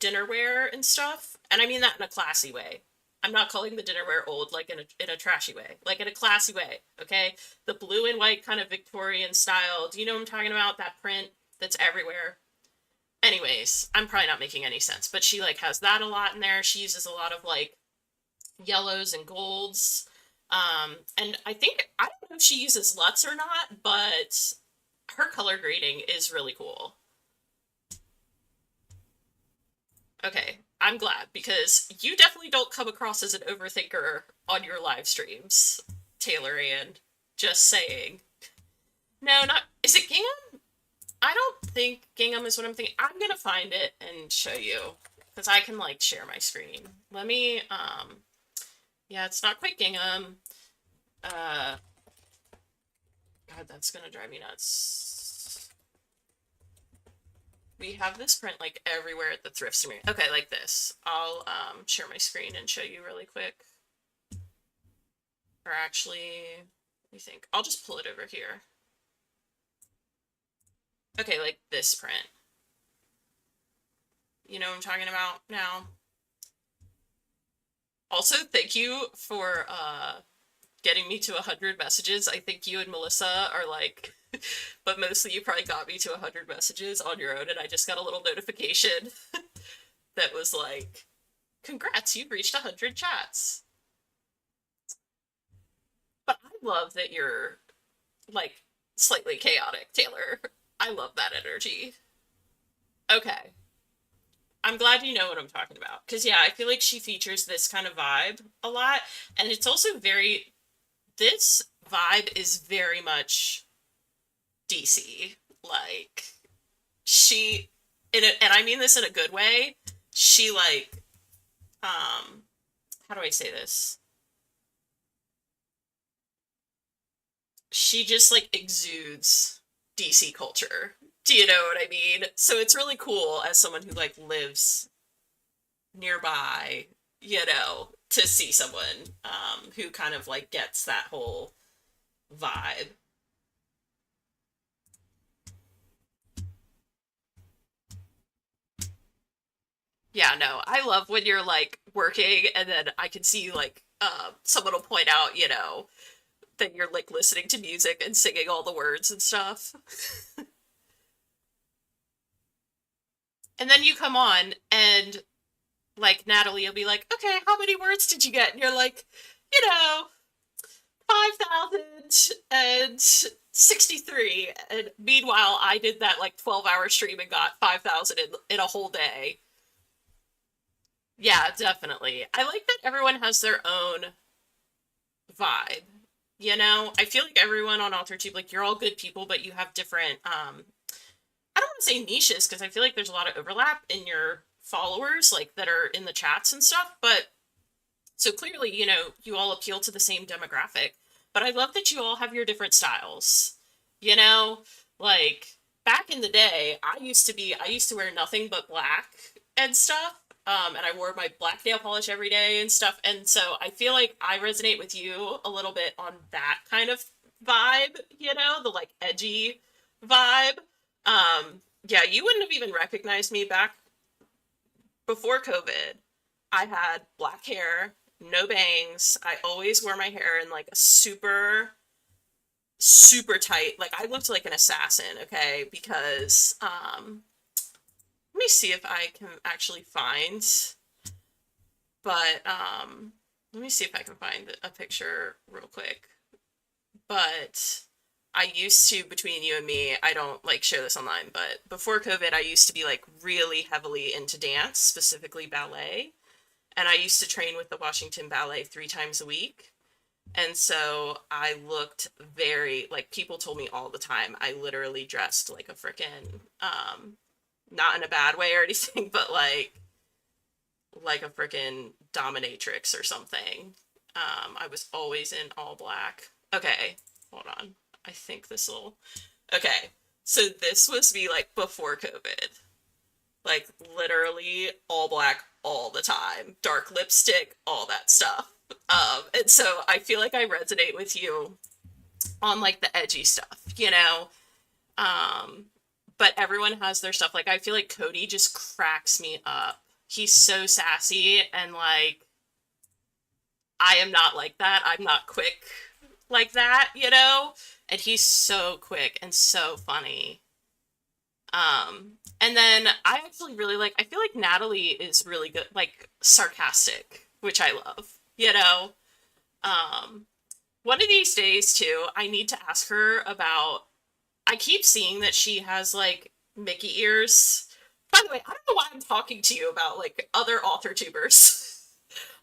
dinnerware and stuff. And I mean that in a classy way. I'm not calling the dinnerware old like in a trashy way, like in a classy way, okay? The blue and white kind of Victorian style. Do you know what I'm talking about? That print that's everywhere. Anyways, I'm probably not making any sense, but she like has that a lot in there. She uses a lot of like yellows and golds. And I think I don't know if she uses LUTs or not, but her color grading is really cool. Okay, I'm glad because you definitely don't come across as an overthinker on your live streams, Taylor Ann. Just saying. No, not. Is it Gingham? I don't think Gingham is what I'm thinking. I'm gonna find it and show you because I can like share my screen. Let me. Yeah, it's not quite Gingham. Uh, God, that's gonna drive me nuts. We have this print like everywhere at the thrift store. Okay, like this. I'll share my screen and show you really quick. Or actually, let me think. I'll just pull it over here. Okay, like this print. You know what I'm talking about now? Also, thank you for getting me to 100 messages. I think you and Melissa are like, but mostly you probably got me to 100 messages on your own, and I just got a little notification that was like, congrats, you've reached 100 chats. But I love that you're like slightly chaotic, Taylor. I love that energy. Okay. I'm glad you know what I'm talking about. Because, yeah, I feel like she features this kind of vibe a lot. And it's also very, this vibe is very much DC. Like, she, and I mean this in a good way, she, like, how do I say this? She just, like, exudes DC culture. Do you know what I mean? So it's really cool as someone who, like, lives nearby, to see someone who kind of like gets that whole vibe. Yeah, no, I love when you're like working and then I can see you like someone will point out, that you're like listening to music and singing all the words and stuff. And then you come on and like Natalie will be like, "Okay, how many words did you get?" And you're like, you know, 5,063. And meanwhile, I did that like 12-hour stream and got 5,000 in a whole day. Yeah, definitely. I like that everyone has their own vibe. I feel like everyone on AlterTube, like, you're all good people, but you have different, I don't want to say niches, because I feel like there's a lot of overlap in your followers, like, that are in the chats and stuff, but so clearly, you all appeal to the same demographic. But I love that you all have your different styles. You know, like back in the day, I used to wear nothing but black and stuff. And I wore my black nail polish every day and stuff. And so I feel like I resonate with you a little bit on that kind of vibe, the like edgy vibe. Yeah, you wouldn't have even recognized me back before COVID. I had black hair, no bangs. I always wore my hair in like a super, super tight. Like I looked like an assassin, okay? Because let me see if I can actually find, but let me see if I can find a picture real quick. But I used to, between you and me, I don't like share this online, but before COVID, I used to be like really heavily into dance, specifically ballet. And I used to train with the Washington Ballet 3 times a week. And so I looked very, like, people told me all the time, I literally dressed like a frickin', not in a bad way or anything, but like a frickin' dominatrix or something. I was always in all black. Okay, hold on. I think this'll, okay. So this was me, like, before COVID. Like, literally all black all the time, dark lipstick, all that stuff. And so I feel like I resonate with you on like the edgy stuff, Um, but everyone has their stuff. Like I feel like Cody just cracks me up. He's so sassy and like I am not like that. I'm not quick like that, And he's so quick and so funny. And then I actually really like, I feel like Natalie is really good, like sarcastic, which I love, Um, one of these days too, I need to ask her about, I keep seeing that she has like Mickey ears. By the way, I don't know why I'm talking to you about like other author tubers.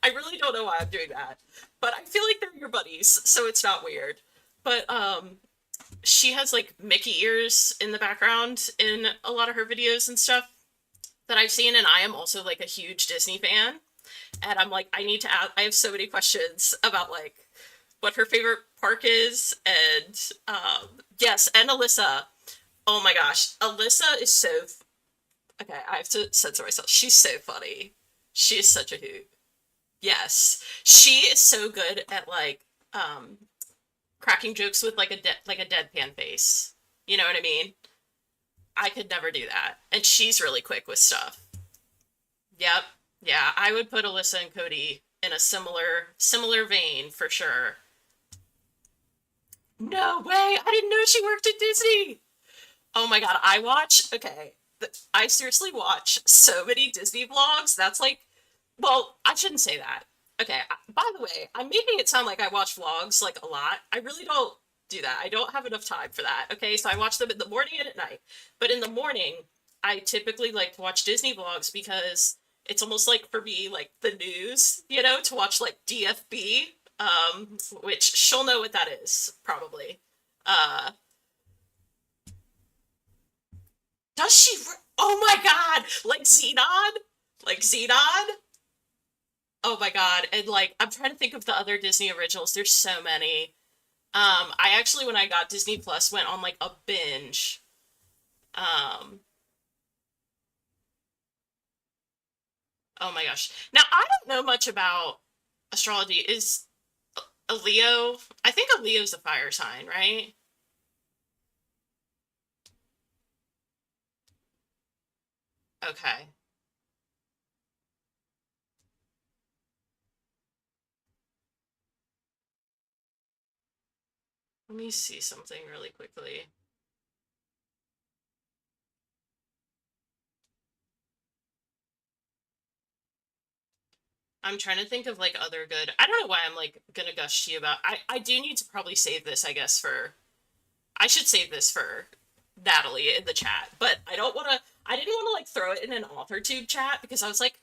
I really don't know why I'm doing that. But I feel like they're your buddies, so it's not weird. But she has like Mickey ears in the background in a lot of her videos and stuff that I've seen, and I am also like a huge Disney fan. And I'm like, I need to ask, I have so many questions about like what her favorite park is, and yes, and Alyssa. Oh my gosh, Alyssa is so Okay, I have to censor myself. She's so funny. She is such a hoot. Yes, she is so good at like cracking jokes with like like a deadpan face. You know what I mean? I could never do that, and she's really quick with stuff. Yep. Yeah, I would put Alyssa and Cody in a similar vein for sure. No way! I didn't know she worked at Disney. Oh my god, I watch. Okay, I seriously watch so many Disney vlogs. That's like, well, I shouldn't say that. Okay, by the way, I'm making it sound like I watch vlogs like a lot. I really don't do that. I don't have enough time for that. Okay, so I watch them in the morning and at night. But in the morning, I typically like to watch Disney vlogs because it's almost like for me like the news, you know, to watch like DFB, which she'll know what that is probably. Uh, does she? Oh my god! Like Xenon? Like Xenon? Oh my god. And like I'm trying to think of the other Disney originals. There's so many. I actually when I got Disney Plus went on like a binge. Um oh my gosh. Now I don't know much about astrology. Is a Leo? I think a Leo's a fire sign, right? Okay. Let me see something really quickly. I'm trying to think of like other good. I don't know why I'm like gonna gush to you about. I do need to probably save this, I guess, for I should save this for Natalie in the chat, but I don't want to. I didn't want to like throw it in an author tube chat because I was like,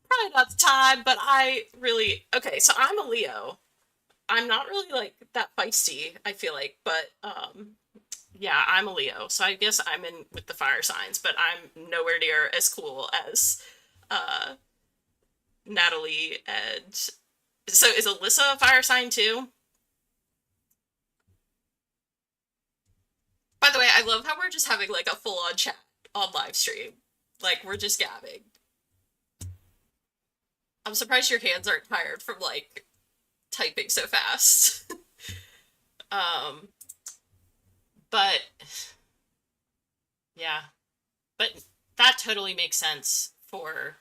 probably not the time. But I really okay. So I'm a Leo. I'm not really like that feisty. I feel like, but yeah, I'm a Leo. So I guess I'm in with the fire signs, but I'm nowhere near as cool as uh Natalie and. So is Alyssa a fire sign too? By the way, I love how we're just having like a full on chat on live stream. Like we're just gabbing. I'm surprised your hands aren't tired from like typing so fast. um, but yeah, but that totally makes sense for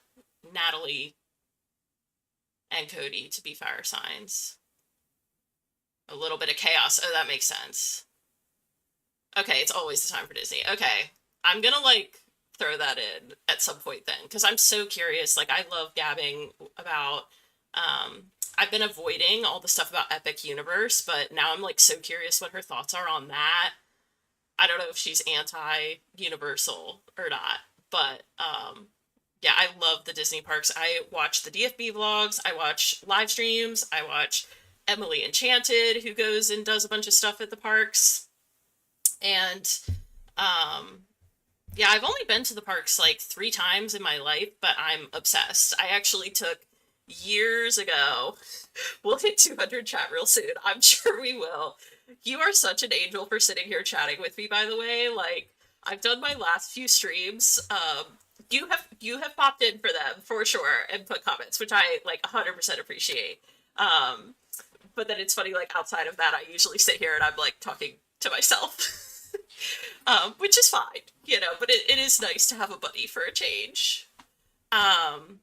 Natalie and Cody to be fire signs. A little bit of chaos. Oh, that makes sense. Okay, it's always the time for Disney. Okay, I'm gonna like throw that in at some point then because I'm so curious. Like I love gabbing about. I've been avoiding all the stuff about Epic Universe, but now I'm like so curious what her thoughts are on that. I don't know if she's anti Universal or not, but yeah, I love the Disney parks. I watch the DFB vlogs. I watch live streams. I watch Emily Enchanted, who goes and does a bunch of stuff at the parks. And um, yeah, I've only been to the parks like 3 times in my life, but I'm obsessed. I actually took years ago. We'll hit 200 chat real soon. I'm sure we will. You are such an angel for sitting here chatting with me, by the way. Like, I've done my last few streams. You have popped in for them for sure and put comments, which I like 100% appreciate. Um, but then it's funny, like outside of that, I usually sit here and I'm like talking to myself, which is fine, you know. But it is nice to have a buddy for a change. Um,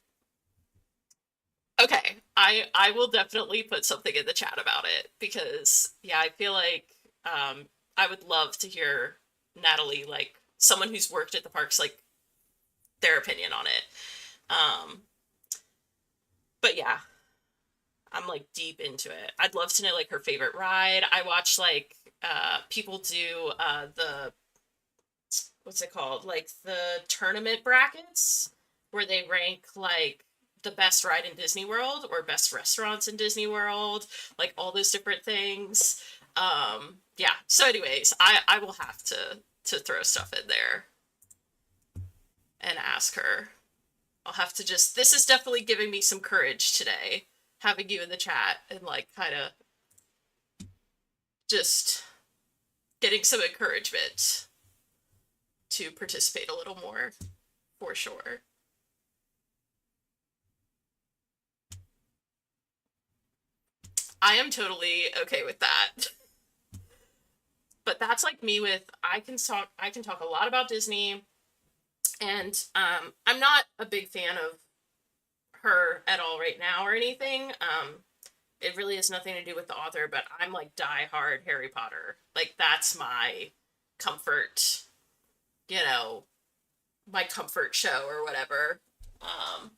okay, I will definitely put something in the chat about it because yeah, I feel like I would love to hear Natalie, like someone who's worked at the parks, like their opinion on it. Um, but yeah, I'm like deep into it. I'd love to know like her favorite ride. I watch like people do the what's it called? Like the tournament brackets where they rank like the best ride in Disney World or best restaurants in Disney World, like all those different things. Yeah. So anyways, I will have to throw stuff in there and ask her. I'll have to just this is definitely giving me some courage today having you in the chat and like kind of just getting some encouragement. to participate a little more, for sure. I am totally okay with that. But that's like me with I can talk a lot about Disney, and I'm not a big fan of her at all right now or anything. It really has nothing to do with the author, but I'm like die hard Harry Potter. Like that's my comfort, you know, my comfort show or whatever. Um,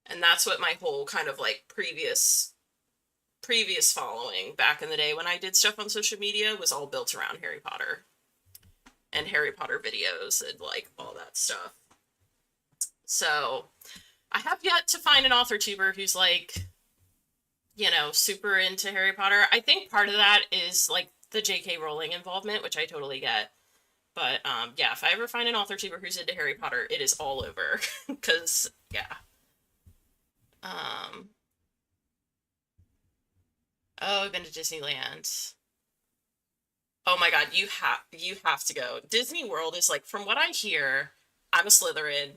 and that's what my whole kind of like previous following back in the day when I did stuff on social media was all built around Harry Potter and Harry Potter videos and like all that stuff. So I have yet to find an author tuber who's like, super into Harry Potter. I think part of that is like the J.K. Rowling involvement, which I totally get. But yeah, if I ever find an author tuber who's into Harry Potter, it is all over. Because yeah. Um, oh, I've been to Disneyland. Oh my God, you have to go. Disney World is like, from what I hear, I'm a Slytherin,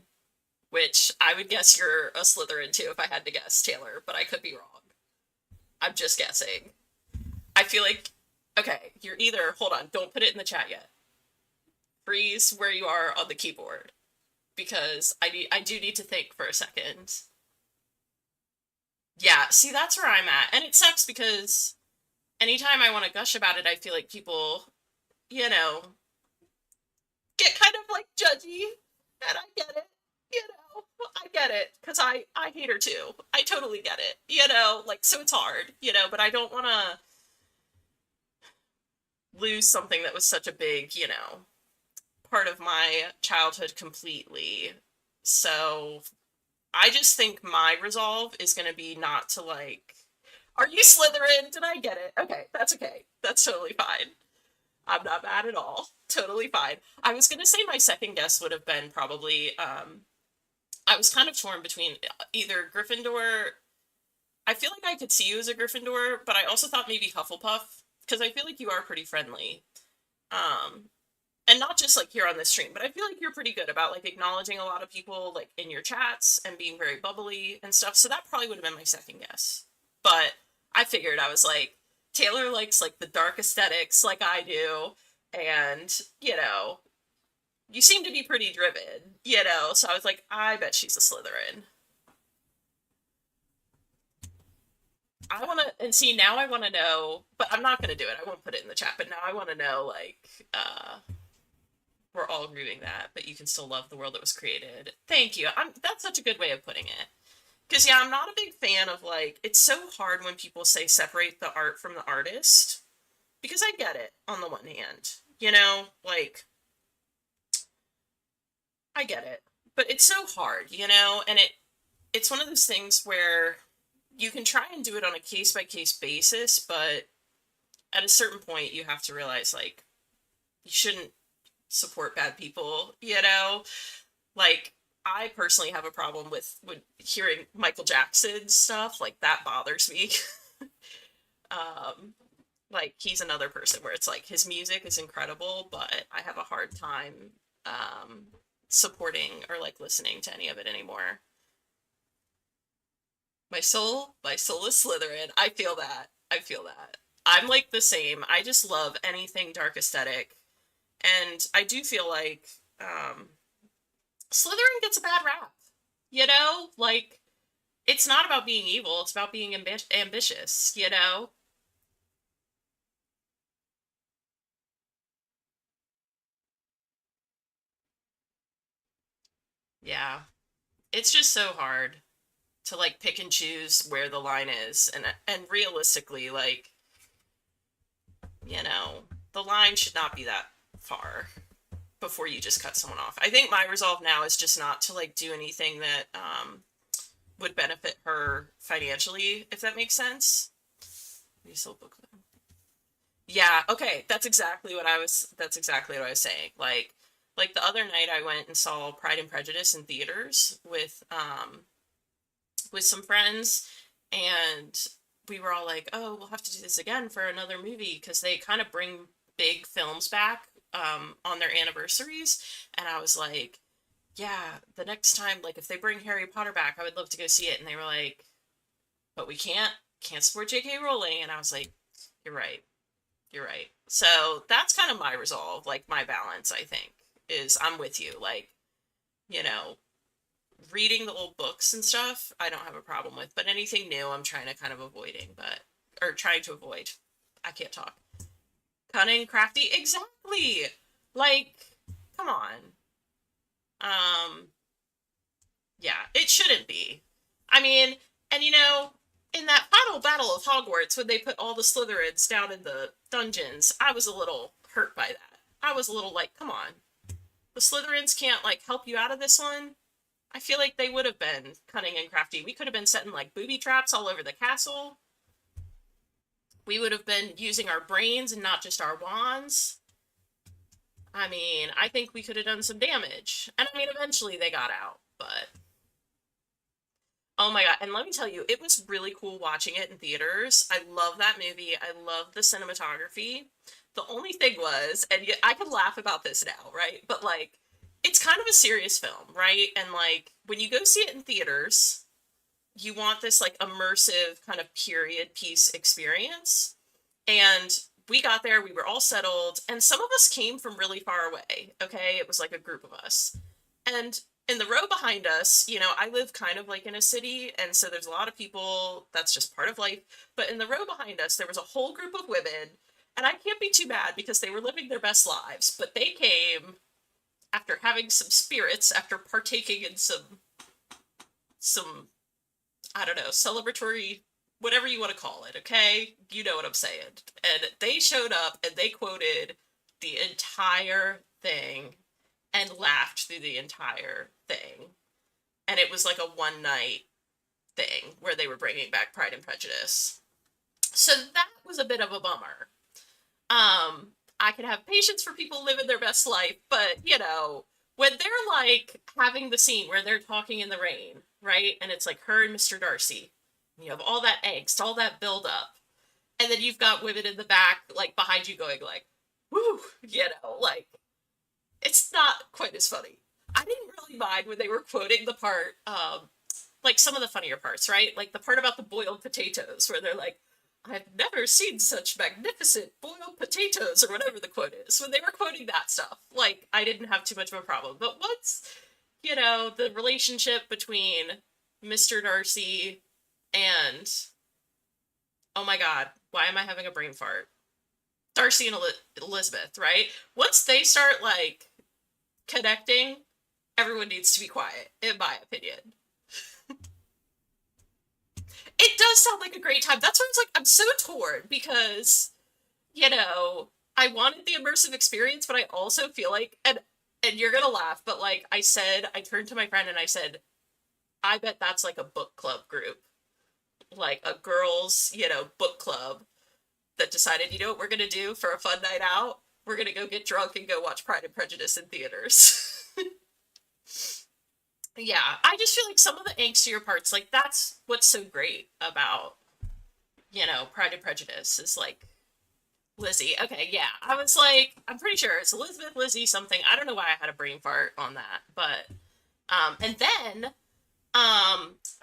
which I would guess you're a Slytherin too if I had to guess, Taylor, but I could be wrong. I'm just guessing. I feel like, okay, you're either, hold on, don't put it in the chat yet. Freeze where you are on the keyboard because I do need to think for a second. Yeah, see, that's where I'm at. And it sucks because anytime I want to gush about it, I feel like people, you know, get kind of like judgy. And I get it, you know, I get it because I hate her too. I totally get it, like, so it's hard, but I don't want to lose something that was such a big, part of my childhood completely. So I just think my resolve is going to be not to like, are you Slytherin? Did I get it? Okay, that's okay. That's totally fine. I'm not mad at all. Totally fine. I was going to say my second guess would have been probably, I was kind of torn between either Gryffindor. I feel like I could see you as a Gryffindor, but I also thought maybe Hufflepuff, because I feel like you are pretty friendly. Um, and not just like here on this stream, but I feel like you're pretty good about like acknowledging a lot of people like in your chats and being very bubbly and stuff. So that probably would have been my second guess. But I figured I was like, Taylor likes like the dark aesthetics like I do, and you seem to be pretty driven, So I was like, I bet she's a Slytherin. I want to, and see, now I want to know, but I'm not going to do it. I won't put it in the chat, but now I want to know, like, we're all grieving that, but you can still love the world that was created. Thank you. That's such a good way of putting it. Because, yeah, I'm not a big fan of, like, it's so hard when people say separate the art from the artist. Because I get it, on the one hand. Like, I get it. But it's so hard, and it's one of those things where you can try and do it on a case by case basis, but at a certain point you have to realize like you shouldn't support bad people, Like I personally have a problem with hearing Michael Jackson stuff, like that bothers me. um like he's another person where it's like his music is incredible, but I have a hard time um supporting or like listening to any of it anymore. My soul is Slytherin. I feel that. I feel that. I'm like the same. I just love anything dark aesthetic. And I do feel like Slytherin gets a bad rap. Like it's not about being evil, it's about being ambitious. Yeah. It's just so hard to like pick and choose where the line is, and realistically like, you know, the line should not be that far before you just cut someone off. I think my resolve now is just not to like do anything that would benefit her financially, if that makes sense. You sold book. Yeah, okay, that's exactly what I was saying. Like the other night I went and saw Pride and Prejudice in theaters with some friends, and we were all like, "Oh, we'll have to do this again for another movie," because they kind of bring big films back on their anniversaries, and I was like, yeah, the next time, like if they bring Harry Potter back, I would love to go see it. And they were like, but we can't support J.K. Rowling. And I was like, you're right, you're right. So that's kind of my resolve, like my balance, I think, is I'm with you. Like, you know, reading the old books and stuff, I don't have a problem with, but anything new, I'm trying to kind of avoiding, but or trying to avoid. I can't talk. Cunning, crafty, exactly. Like, come on. Um, yeah, it shouldn't be. I mean, and in that final battle of Hogwarts, when they put all the Slytherins down in the dungeons, I was a little hurt by that. I was a little like, come on, the Slytherins can't like help you out of this one. I feel like they would have been cunning and crafty. We could have been setting like booby traps all over the castle. We would have been using our brains and not just our wands. I mean, I think we could have done some damage. And I mean, eventually they got out, but oh my god, and let me tell you, it was really cool watching it in theaters. I love that movie. I love the cinematography. The only thing was, and I can laugh about this now, right? But like, it's kind of a serious film, right? And like, when you go see it in theaters, you want this like immersive kind of period piece experience. And we got there, we were all settled, and some of us came from really far away, okay? It was like a group of us. And in the row behind us, I live kind of like in a city, and so there's a lot of people, that's just part of life. But in the row behind us, there was a whole group of women, and I can't be too mad because they were living their best lives, but they came after having some spirits, after partaking in some I don't know, celebratory, whatever you want to call it, okay? You know what I'm saying. And they showed up and they quoted the entire thing and laughed through the entire thing. And it was like a one night thing where they were bringing back Pride and Prejudice. So that was a bit of a bummer. I can have patience for people living their best life, but when they're like having the scene where they're talking in the rain, right? And it's like her and Mr. Darcy. And you have all that angst, all that build up. And then you've got women in the back, like behind you going like, woo, like it's not quite as funny. I didn't really mind when they were quoting the part, like some of the funnier parts, right? Like the part about the boiled potatoes where they're like, I've never seen such magnificent boiled potatoes, or whatever the quote is. When they were quoting that stuff, like, I didn't have too much of a problem. But once, the relationship between Mr. Darcy and, oh my god, why am I having a brain fart? Darcy and Elizabeth, right? Once they start, like, connecting, everyone needs to be quiet, in my opinion. It does sound like a great time. That's why I was like, I'm so torn because, I wanted the immersive experience, but I also feel like, and you're gonna laugh, but like I said, I turned to my friend and I said, I bet that's like a book club group, like a girls, book club that decided, what we're gonna do for a fun night out? We're gonna go get drunk and go watch Pride and Prejudice in theaters. Yeah, I just feel like some of the angstier parts, like that's what's so great about, Pride and Prejudice is like Lizzie. Okay, yeah. I was like, I'm pretty sure it's Elizabeth, Lizzie, something. I don't know why I had a brain fart on that, but and then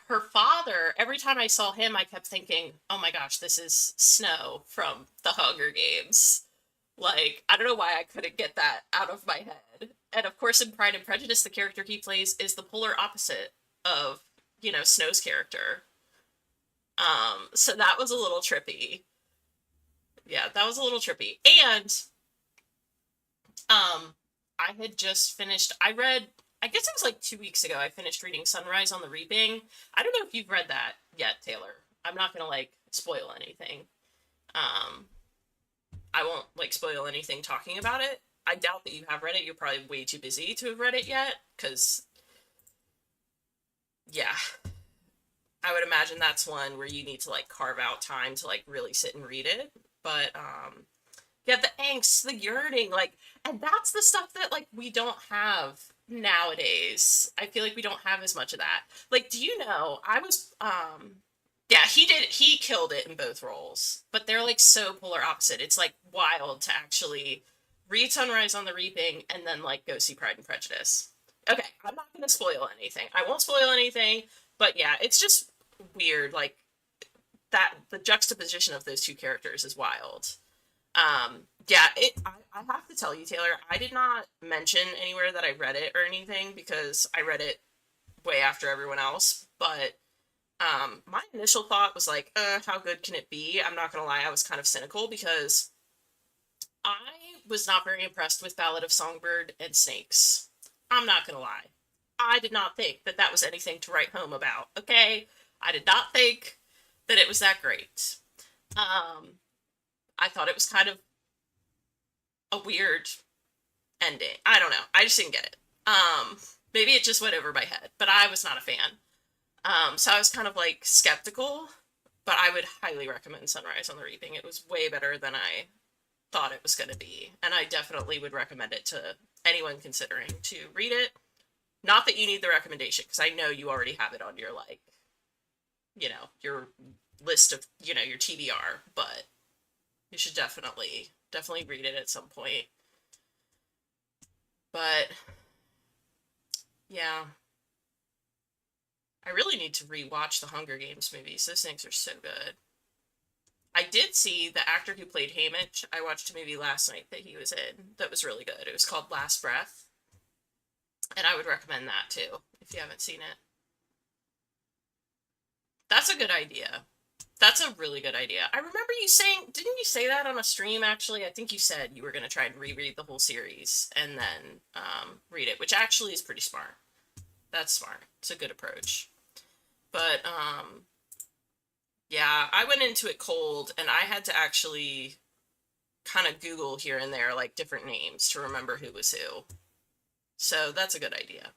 her father, every time I saw him, I kept thinking, oh my gosh, this is Snow from the Hunger Games. Like, I don't know why I couldn't get that out of my head. And of course, in Pride and Prejudice, the character he plays is the polar opposite of, Snow's character. So that was a little trippy. Yeah, that was a little trippy. And, I had just finished, I guess it was like 2 weeks ago, I finished reading Sunrise on the Reaping. I don't know if you've read that yet, Taylor. I'm not gonna, like, spoil anything. Um, I won't, like, spoil anything talking about it. I doubt that you have read it. You're probably way too busy to have read it yet, because, yeah, I would imagine that's one where you need to, like, carve out time to, like, really sit and read it. But, yeah, the angst, the yearning, like, and that's the stuff that, like, we don't have nowadays. I feel like we don't have as much of that. Like, do you know, I was, Yeah, he killed it in both roles. But they're like so polar opposite. It's like wild to actually read Sunrise on the Reaping and then like go see Pride and Prejudice. Okay, I'm not gonna spoil anything. I won't spoil anything, but yeah, it's just weird. Like that, the juxtaposition of those two characters is wild. Yeah, I have to tell you, Taylor, I did not mention anywhere that I read it or anything because I read it way after everyone else. But my initial thought was like, how good can it be? I'm not gonna lie, I was kind of cynical because I was not very impressed with Ballad of Songbird and Snakes. I'm not gonna lie. I did not think that that was anything to write home about, okay? I did not think that it was that great. Um, I thought it was kind of a weird ending. I don't know. I just didn't get it. Maybe it just went over my head, but I was not a fan. So I was kind of like skeptical, but I would highly recommend Sunrise on the Reaping. It was way better than I thought it was going to be, and I definitely would recommend it to anyone considering to read it. Not that you need the recommendation, because I know you already have it on your like, your list of, your TBR, but you should definitely read it at some point. But yeah, I really need to rewatch the Hunger Games movies. Those things are so good. I did see the actor who played Haymitch. I watched a movie last night that he was in that was really good. It was called Last Breath, and I would recommend that too if you haven't seen it. That's a good idea. That's a really good idea. I remember you saying, didn't you say that on a stream actually? I think you said you were going to try and reread the whole series and then read it, which actually is pretty smart. That's smart. It's a good approach. But yeah, I went into it cold and I had to actually kind of Google here and there like different names to remember who was who. So that's a good idea.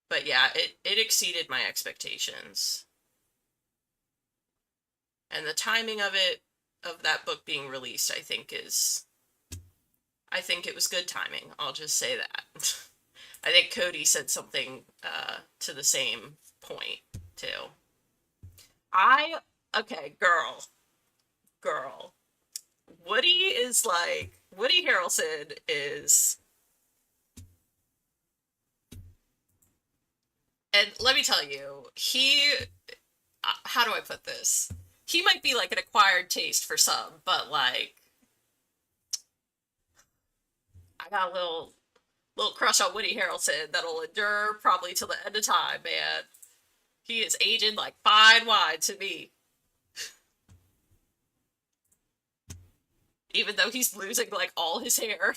But yeah, it exceeded my expectations. And the timing of it, of that book being released, I think it was good timing. I'll just say that. I think Cody said something to the same point too. I okay, girl. Woody Harrelson is, and let me tell you, how do I put this? He might be like an acquired taste for some, but like I got a little crush on Woody Harrelson that'll endure probably till the end of time, man. He is aging like fine wine to me. Even though he's losing like all his hair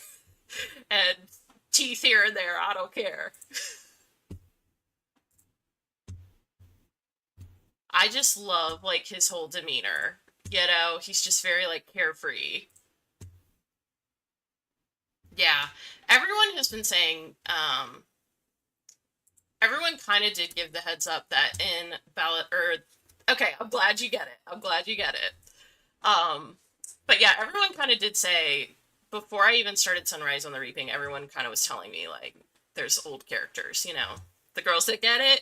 and teeth here and there, I don't care. I just love like his whole demeanor. He's just very like carefree. Yeah. Everyone has been saying, everyone kind of did give the heads up that in ballot or okay, I'm glad you get it. I'm glad you get it. Um, but yeah, everyone kind of did say before I even started Sunrise on the Reaping, everyone kind of was telling me like there's old characters, The girls that get it.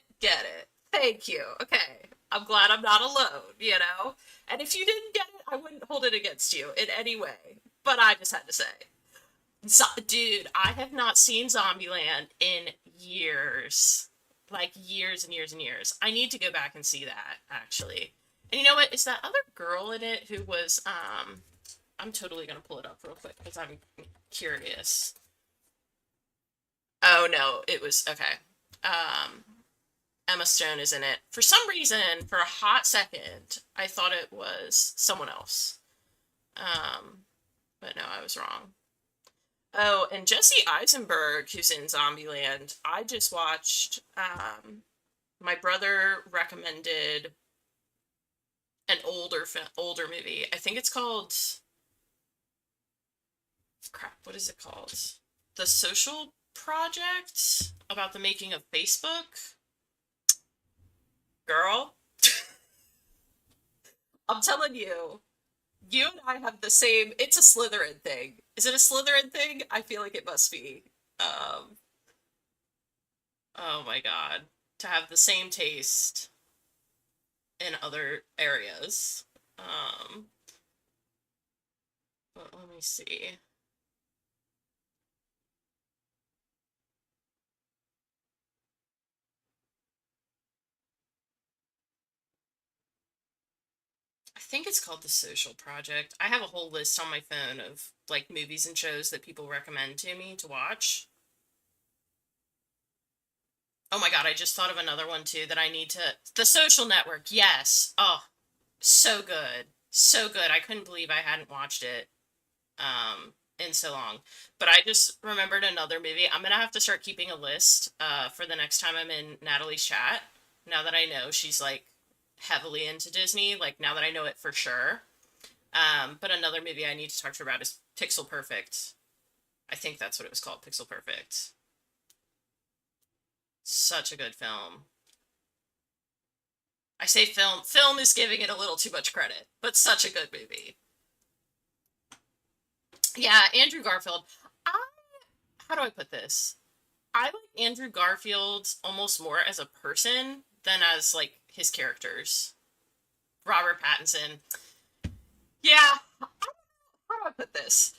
Thank you. Okay. I'm glad I'm not alone. And if you didn't get it, I wouldn't hold it against you in any way. But I just had to say. Dude, I have not seen Zombieland in years. Like years and years and years. I need to go back and see that, actually. And you know what? Is that other girl in it who was, I'm totally gonna pull it up real quick because I'm curious. Oh no, it was, okay. Um, Emma Stone is in it. For some reason, for a hot second, I thought it was someone else. But no, I was wrong. Oh, and Jesse Eisenberg, who's in Zombieland, I just watched. My brother recommended an older movie. I think it's called. Crap, what is it called? The Social Project, about the making of Facebook. Girl, I'm telling you, you and I have the same. It's a Slytherin thing. Is it a Slytherin thing? I feel like it must be. Um, oh my god. To have the same taste. in other areas. But let me see. I think it's called The Social Project. I have a whole list on my phone of like movies and shows that people recommend to me to watch. Oh my god, I just thought of another one too that I need to. The Social Network. Yes. Oh, so good. So good. I couldn't believe I hadn't watched it in so long. But I just remembered another movie. I'm gonna have to start keeping a list for the next time I'm in Natalie's chat. Now that I know she's like heavily into Disney, like now that I know it for sure. But another movie I need to talk to her about is Pixel Perfect. I think that's what it was called, Pixel Perfect. Such a good film. I say film. Film is giving it a little too much credit, but such a good movie. Yeah, Andrew Garfield. I, how do I put this? I like Andrew Garfield almost more as a person than as like his characters. Robert Pattinson. Yeah, how do I put this?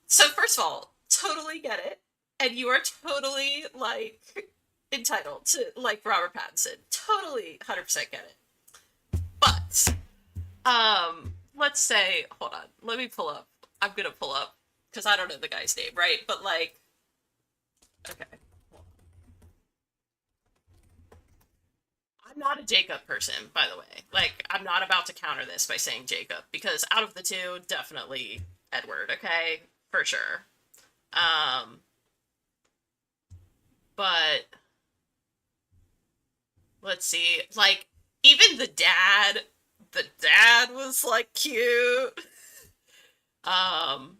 So first of all, totally get it, and you are totally like entitled to like Robert Pattinson. Totally, 100% get it. But let's say, hold on, let me pull up. I'm gonna pull up because I don't know the guy's name, right? But like, okay, I'm not a Jacob person, by the way. Like, I'm not about to counter this by saying Jacob because out of the two, definitely Edward. Okay, for sure. Um, but let's see, like even the dad was like cute. Um,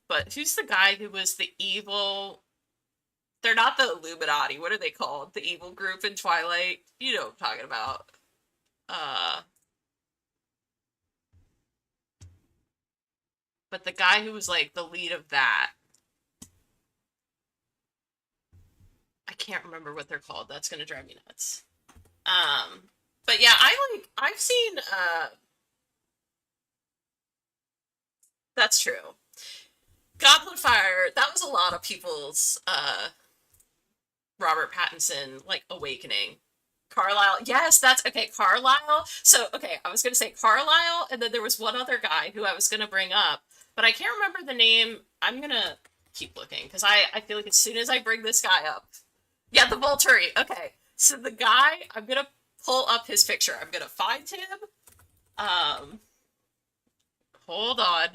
but who's the guy who was the evil? They're not the Illuminati. What are they called? The evil group in Twilight. You know what I'm talking about. Uh, but the guy who was like the lead of that, I can't remember what they're called. That's gonna drive me nuts. But yeah, I've seen that's true. Goblet of Fire, that was a lot of people's Robert Pattinson like awakening. Carlisle, yes, that's okay. Carlisle. So okay, I was gonna say Carlisle, and then there was one other guy who I was gonna bring up, but I can't remember the name. I'm gonna keep looking because I feel like as soon as I bring this guy up, yeah, the Volturi. Okay, so the guy, I'm gonna pull up his picture. I'm gonna find him. Um, hold on.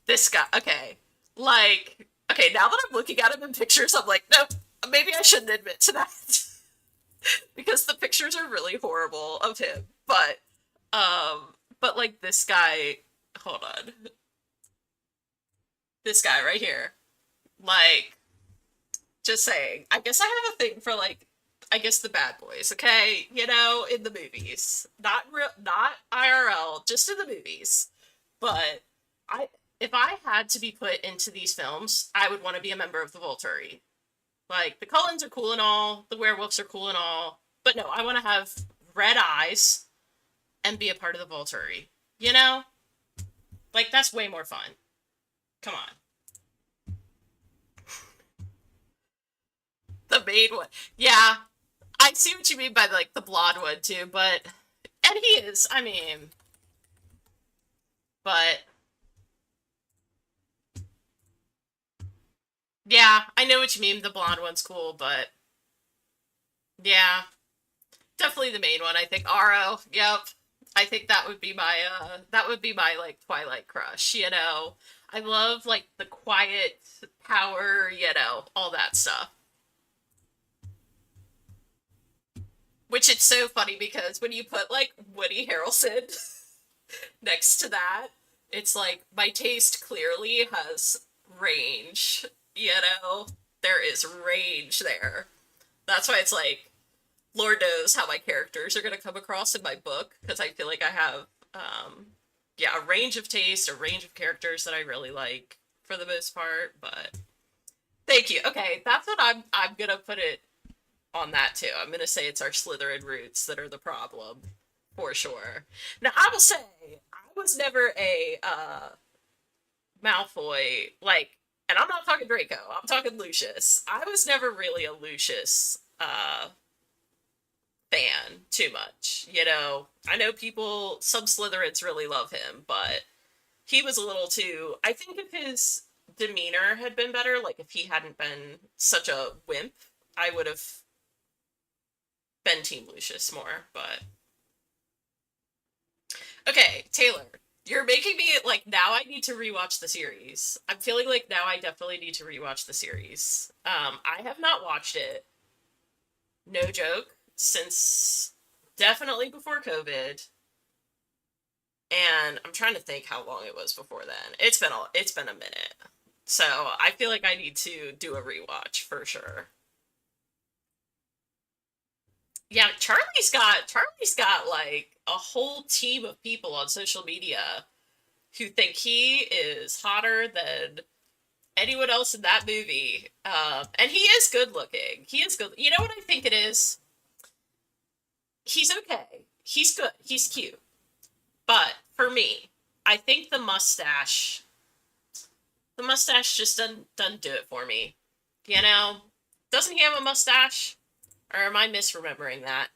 This guy. Okay, like okay. Now that I'm looking at him in pictures, I'm like, nope. Maybe I shouldn't admit to that. Because the pictures are really horrible of him. But like this guy, hold on, this guy right here, like, just saying. I guess I have a thing for like, I guess the bad boys. Okay, you know, in the movies, not real, not IRL, just in the movies. But I, if I had to be put into these films, I would want to be a member of the Volturi. Like the Cullens are cool and all, the werewolves are cool and all, but no, I want to have red eyes and be a part of the Volturi. You know, like that's way more fun. Come on, the main one. Yeah, I see what you mean by like the blonde one too, but and he is. I mean, but yeah, I know what you mean. The blonde one's cool, but yeah, definitely the main one. I think Aro. Yep. I think that would be my like Twilight crush, you know. I love like the quiet power, you know, all that stuff. Which it's so funny because when you put like Woody Harrelson next to that, it's like my taste clearly has range, you know. There is range there. That's why it's like Lord knows how my characters are going to come across in my book because I feel like I have, yeah, a range of taste, a range of characters that I really like for the most part. But thank you. Okay, that's what I'm gonna put it. on that too. I'm gonna say it's our Slytherin roots that are the problem, for sure. Now I will say I was never a Malfoy like, and I'm not talking Draco. I'm talking Lucius. I was never really a Lucius fan too much. You know, I know people, some Slytherins really love him, but he was a little too. I think if his demeanor had been better, like if he hadn't been such a wimp, I would have been Team Lucius more. But okay, Taylor, you're making me like now I need to rewatch the series. I'm feeling like now I definitely need to rewatch the series. I have not watched it, no joke, since definitely before COVID, and I'm trying to think how long it was before then. It's been a minute. So I feel like I need to do a rewatch for sure. Yeah, Charlie's got like a whole team of people on social media who think he is hotter than anyone else in that movie. And he is good looking. He is good. You know what I think it is? He's okay. He's good. He's cute. But for me, I think the mustache just doesn't do it for me. You know? Doesn't he have a mustache? Or am I misremembering that?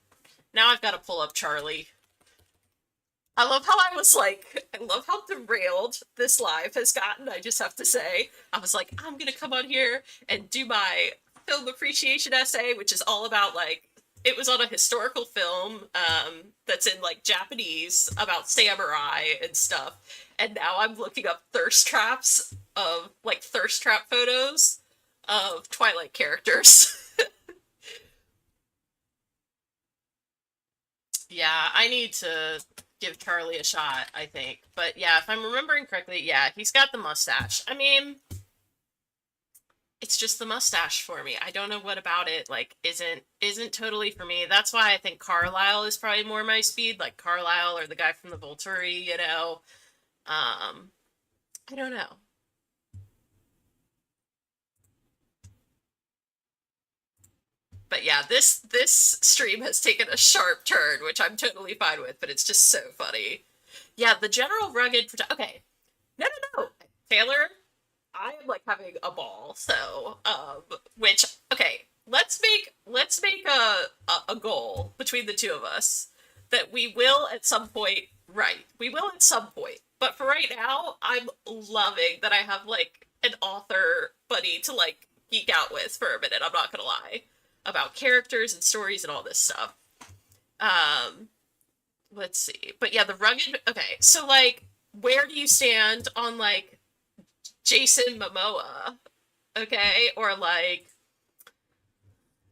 Now I've got to pull up Charlie. I love how I was like, I love how derailed this live has gotten. I just have to say, I was like, I'm gonna come on here and do my film appreciation essay, which is all about like, it was on a historical film that's in like Japanese about samurai and stuff. And now I'm looking up thirst traps of like thirst trap photos of Twilight characters. Yeah, I need to give Charlie a shot, I think. But yeah, if I'm remembering correctly, yeah, he's got the mustache. I mean, it's just the mustache for me. I don't know what about it like isn't totally for me. That's why I think Carlisle is probably more my speed, like Carlisle or the guy from the Volturi, you know. Um, I don't know. But yeah, this stream has taken a sharp turn, which I'm totally fine with, but it's just so funny. Yeah, the general rugged okay. No, no, no. Taylor, I am like having a ball. So, which okay, let's make a goal between the two of us that we will at some point write. We will at some point. But for right now, I'm loving that I have like an author buddy to like geek out with for a minute. I'm not gonna lie about characters and stories and all this stuff. Um, let's see. But yeah, the rugged. Okay, so like, where do you stand on like Jason Momoa, okay? Or like,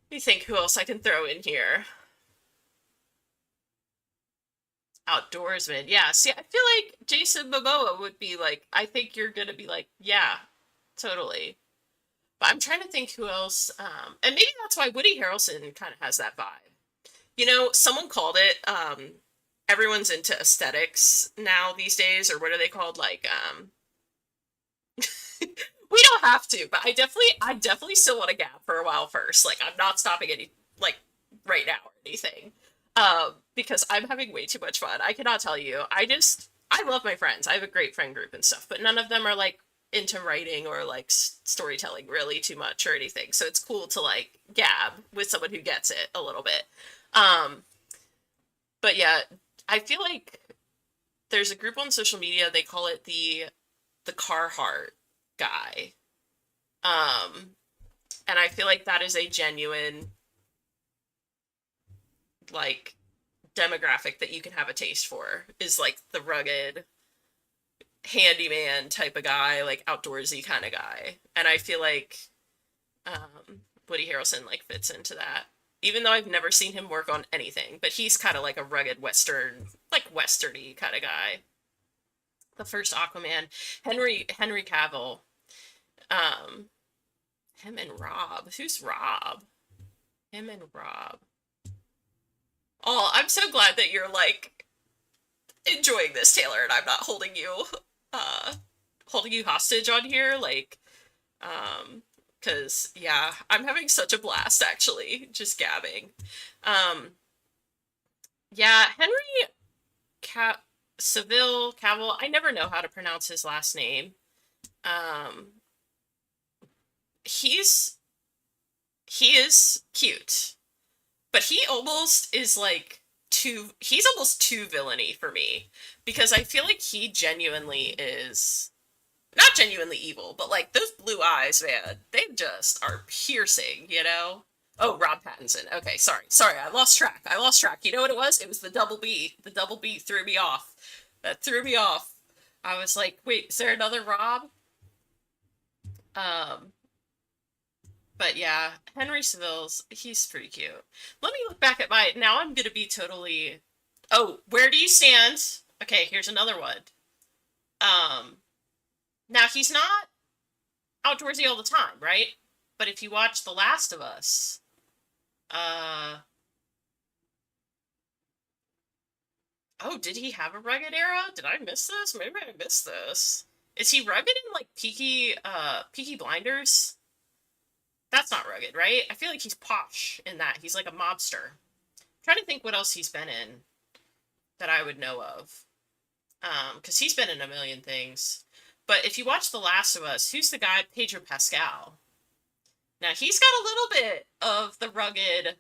let me think who else I can throw in here. Outdoorsman. Yeah, see, I feel like Jason Momoa would be like, I think you're gonna be like, yeah, totally. But I'm trying to think who else, and maybe that's why Woody Harrelson kind of has that vibe. You know, someone called it, everyone's into aesthetics now these days, or what are they called? Like, we don't have to, but I definitely still want to gap for a while first. Like, I'm not stopping any, like, right now or anything. Because I'm having way too much fun. I cannot tell you. I love my friends. I have a great friend group and stuff, but none of them are like into writing or like storytelling really too much or anything. So it's cool to like gab with someone who gets it a little bit. Um, but yeah, I feel like there's a group on social media. They call it the Carhartt guy. Um, and I feel like that is a genuine like demographic that you can have a taste for is like the rugged handyman type of guy, like outdoorsy kind of guy. And I feel like Woody Harrelson like fits into that. Even though I've never seen him work on anything, but he's kind of like a rugged western, like westerny kind of guy. The first Aquaman, Henry Cavill, um, him and Rob. Who's Rob? Him and Rob. Oh, I'm so glad that you're like enjoying this, Taylor, and I'm not uh holding you hostage on here. Like, um because, yeah, I'm having such a blast, actually, just gabbing. Um, yeah, Henry Seville Cavill, I never know how to pronounce his last name. Um, he's he is cute, but he almost is like he's almost too villainy for me because I feel like he genuinely is not genuinely evil, but like those blue eyes, man, they just are piercing, you know? Oh, Rob Pattinson. Okay, sorry, I lost track. You know what it was? It was the double B. The double B threw me off. That threw me off. I was like, wait, is there another Rob? Um, but yeah, Henry Seville's, he's pretty cute. Let me look back at my, now I'm gonna be totally, oh, where do you stand? Okay, here's another one. Um, Now he's not outdoorsy all the time, right? But if you watch The Last of Us, uh, oh, did he have a rugged era? Did I miss this? Maybe I missed this. Is he rugged in like Peaky Blinders? That's not rugged, right? I feel like he's posh in that. He's like a mobster. I'm trying to think what else he's been in that I would know of. Because he's been in a million things. But if you watch The Last of Us, who's the guy? Pedro Pascal. Now he's got a little bit of the rugged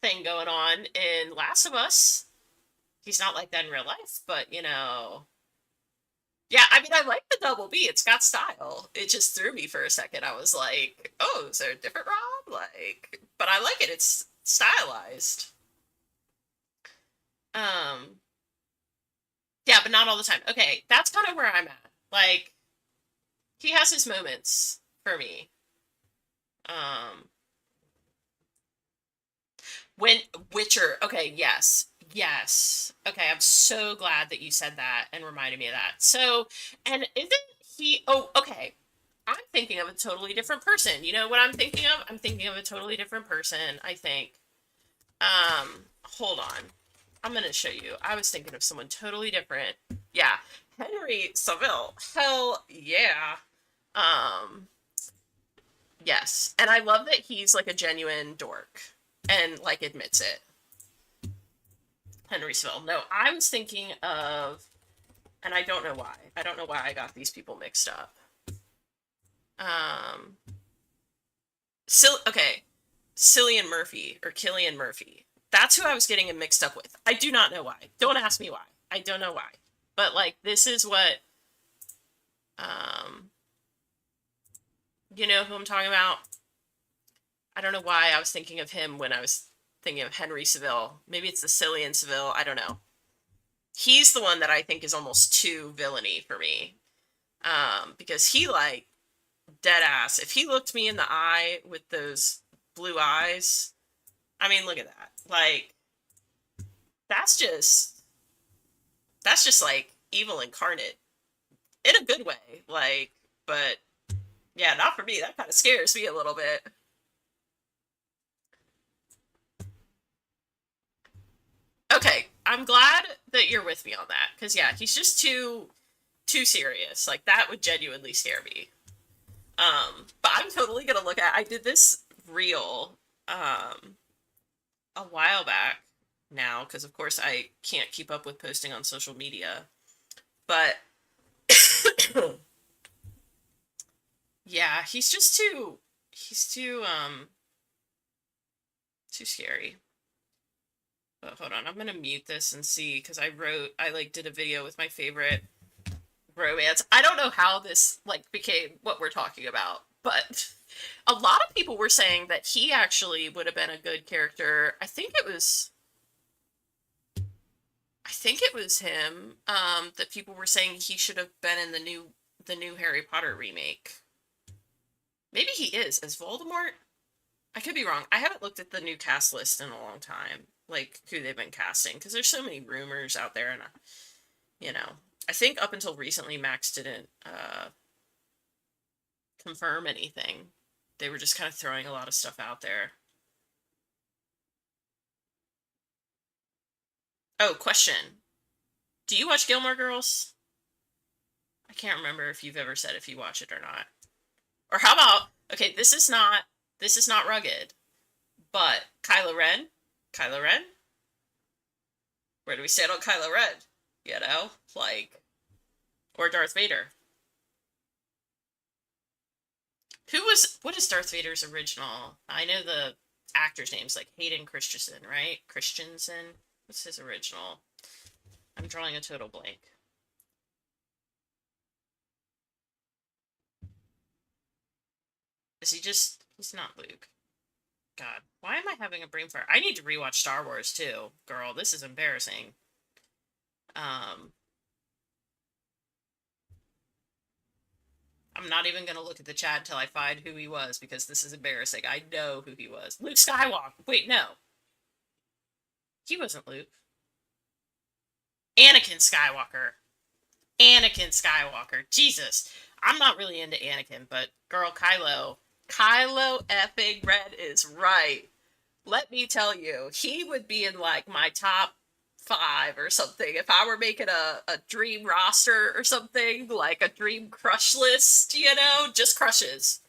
thing going on in Last of Us. He's not like that in real life, but you know. Yeah, I mean I like the double B. It's got style. It just threw me for a second. I was like, "Oh, is there a different Rob?" Like, but I like it. It's stylized. Um yeah, but not all the time. Okay, that's kind of where I'm at. Like he has his moments for me. Um When Witcher, okay, yes. Yes. Okay, I'm so glad that you said that and reminded me of that. So, and isn't he oh, okay. I'm thinking of a totally different person. You know what I'm thinking of? I'm thinking of a totally different person, I think. Hold on. I'm gonna show you. I was thinking of someone totally different. Yeah. Henry Saville. Hell yeah. Um, yes. And I love that he's like a genuine dork and like admits it. Henrysville. No, I was thinking of, and I don't know why. I don't know why I got these people mixed up. Um, okay, Cillian Murphy or Killian Murphy. That's who I was getting him mixed up with. I do not know why. Don't ask me why. I don't know why. But like, this is what, um, you know who I'm talking about. I don't know why I was thinking of him when I was thinking of Henry Seville. Maybe it's the Cillian Seville. I don't know. He's the one that I think is almost too villainy for me. Because he like dead ass. If he looked me in the eye with those blue eyes, I mean, look at that. Like that's just like evil incarnate in a good way. Like, but yeah, not for me. That kind of scares me a little bit. Okay, I'm glad that you're with me on that because yeah, he's just too serious. Like that would genuinely scare me. But I'm totally gonna look at. I did this reel a while back now because of course I can't keep up with posting on social media. But yeah, he's too scary. But hold on, I'm gonna mute this and see because I like did a video with my favorite romance. I don't know how this like became what we're talking about, but a lot of people were saying that he actually would have been a good character. I think it was him that people were saying he should have been in the new Harry Potter remake. Maybe he is as Voldemort. I could be wrong. I haven't looked at the new cast list in a long time, like who they've been casting, because there's so many rumors out there, and you know, I think up until recently Max didn't confirm anything. They were just kind of throwing a lot of stuff out there. Oh, question. Do you watch Gilmore Girls? I can't remember if you've ever said if you watch it or not. Or how about Okay, this is not rugged, but Kylo Ren, where do we stand on Kylo Ren? You know, like, or Darth Vader. What is Darth Vader's original? I know the actor's name's like Hayden Christensen, right? Christensen. What's his original? I'm drawing a total blank. He's not Luke. God, why am I having a brain fart? I need to rewatch Star Wars too. Girl, this is embarrassing. Um, I'm not even gonna look at the chat until I find who he was because this is embarrassing. I know who he was. Luke Skywalker. Wait, no. He wasn't Luke. Anakin Skywalker. Anakin Skywalker. Jesus. I'm not really into Anakin, but girl, Kylo. Kylo effing Ren is right. Let me tell you, he would be in like my top five or something. If I were making a dream roster or something, like a dream crush list, just crushes.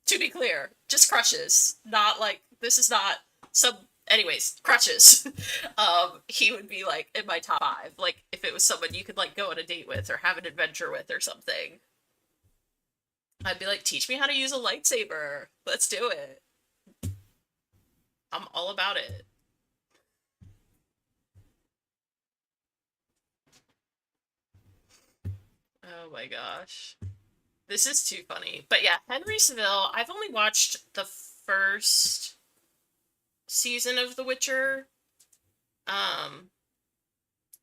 To be clear, just crushes. Not like, this is not some, anyways, crushes. He would be like in my top five. Like if it was someone you could like go on a date with or have an adventure with or something. I'd be like, teach me how to use a lightsaber. Let's do it. I'm all about it. Oh my gosh. This is too funny. But yeah, Henry Seville, I've only watched the first season of The Witcher. Um,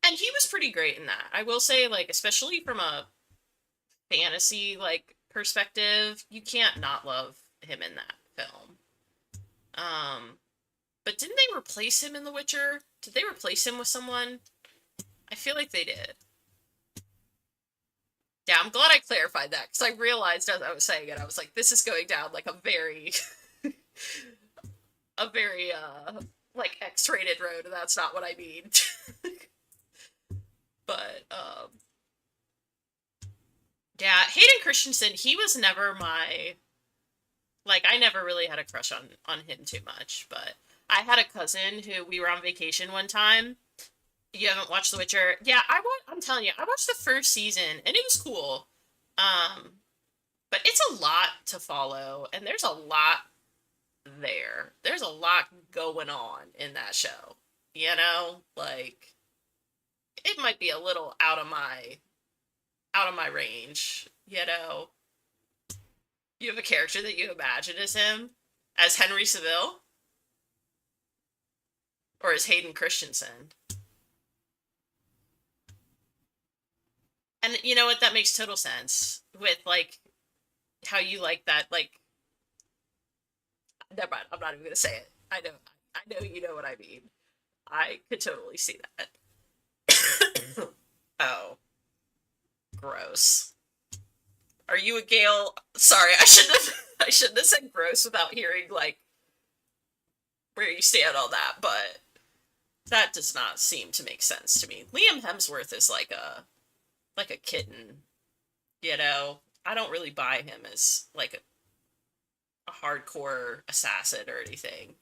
and he was pretty great in that. I will say, like, especially from a fantasy, like, perspective, you can't not love him in that film. Um, but didn't they replace him in The Witcher? Did they replace him with someone? I feel like they did. Yeah, I'm glad I clarified that because I realized as I was saying it, I was like, this is going down like a very like X-rated road, and that's not what I mean. But yeah, Hayden Christensen, he was never my, like, I never really had a crush on him too much, but I had a cousin who we were on vacation one time. You haven't watched The Witcher? Yeah, I'm telling you, I watched the first season and it was cool. Um, but it's a lot to follow, and there's a lot there. There's a lot going on in that show. Like it might be a little out of my range. You have a character that you imagine as him, as Henry Seville, or as Hayden Christensen. And you know what? That makes total sense with like how you like that. Like, never mind. I'm not even gonna say it. I know. I know you know what I mean. I could totally see that. Oh, gross. Are you a Gale? Sorry, I shouldn't have. I shouldn't have said gross without hearing like where you stand on that. But that does not seem to make sense to me. Liam Hemsworth is like a kitten. I don't really buy him as like a hardcore assassin or anything.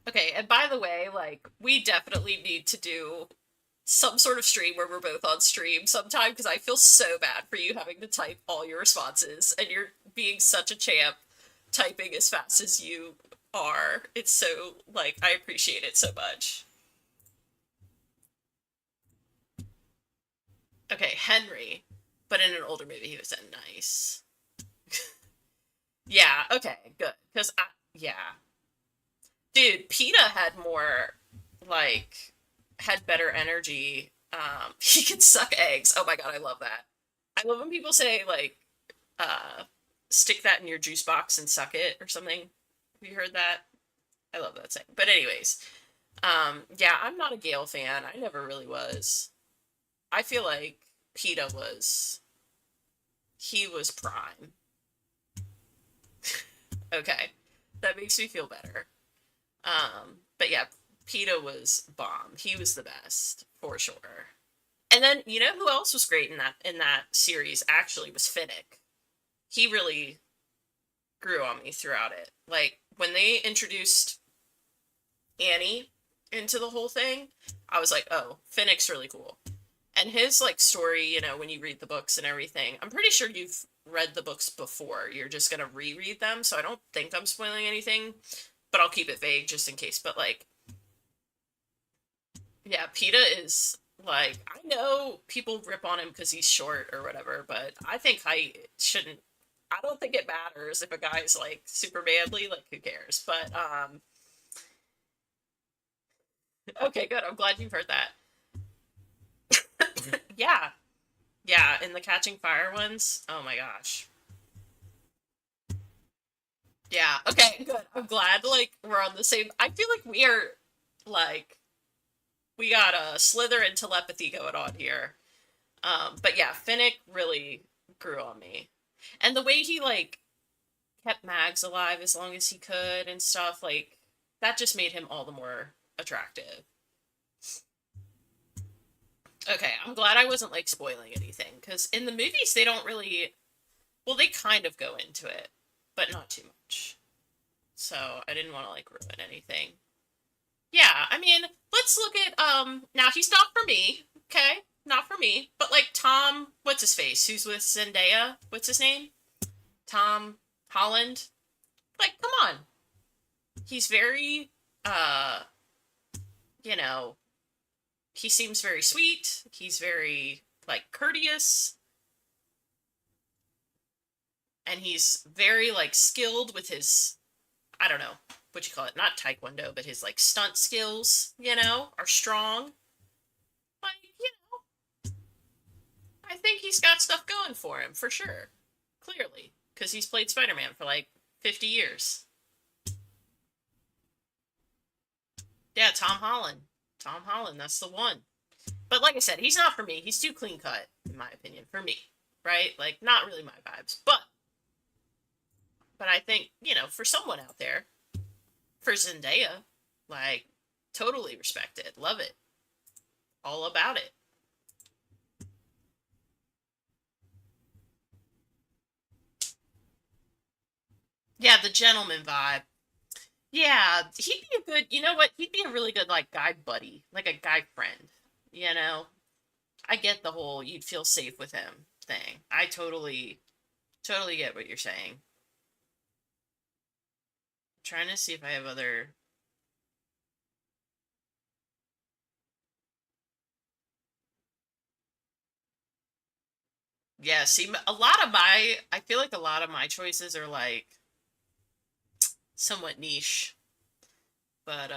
Okay, and by the way, like, we definitely need to do some sort of stream where we're both on stream sometime because I feel so bad for you having to type all your responses and you're being such a champ typing as fast as you are. It's so, like, I appreciate it so much. Okay, Henry, but in an older movie he was in Nice. Yeah, okay, good. Because, yeah. Dude, PETA had more, like, had better energy. He could suck eggs. Oh my god, I love that. I love when people say, like, uh, stick that in your juice box and suck it or something. Have you heard that? I love that saying. But anyways, yeah, I'm not a Gale fan. I never really was. I feel like PETA he was prime. Okay. That makes me feel better. But yeah, PETA was bomb. He was the best, for sure. And then you know who else was great in that series actually was Finnick. He really grew on me throughout it. Like when they introduced Annie into the whole thing, I was like, oh, Finnick's really cool. And his like story, you know, when you read the books and everything, I'm pretty sure you've read the books before. You're just gonna reread them, so I don't think I'm spoiling anything, but I'll keep it vague just in case. But like, yeah, PETA is like, I know people rip on him because he's short or whatever, but I think height shouldn't. I don't think it matters if a guy's like super manly. Like, who cares? But okay, good. I'm glad you've heard that. Yeah, yeah. In the Catching Fire ones, oh my gosh. Yeah. Okay. Good. I'm glad. Like we're on the same. I feel like we are like we got a slither and telepathy going on here. But yeah, Finnick really grew on me, and the way he like kept Mags alive as long as he could and stuff like that just made him all the more attractive. Okay, I'm glad I wasn't like spoiling anything because in the movies they don't really. Well, they kind of go into it, but not too much. So I didn't want to like ruin anything. Yeah, I mean, let's look at now he's not for me, okay? Not for me. But like Tom, what's his face? Who's with Zendaya? What's his name? Tom Holland? Like, come on. He's very uh, you know, he seems very sweet. He's very like courteous and he's very like skilled with his I don't know, what you call it, not taekwondo, but his like stunt skills, you know, are strong. Like, you I think he's got stuff going for him, for sure. Clearly. Because he's played Spider Man for like 50 years. Yeah, Tom Holland. Tom Holland, that's the one. But like I said, he's not for me. He's too clean cut, in my opinion, for me. Right? Like, not really my vibes. But I think, you know, for someone out there, for Zendaya, like, totally respect it. Love it. All about it. Yeah, the gentleman vibe. Yeah, he'd be a good, you know what? He'd be a really good like guy buddy, like a guy friend. You know, I get the whole you'd feel safe with him thing. I totally get what you're saying. Trying to see if I have other. Yeah, see, a lot of my, I feel like a lot of my choices are like somewhat niche, but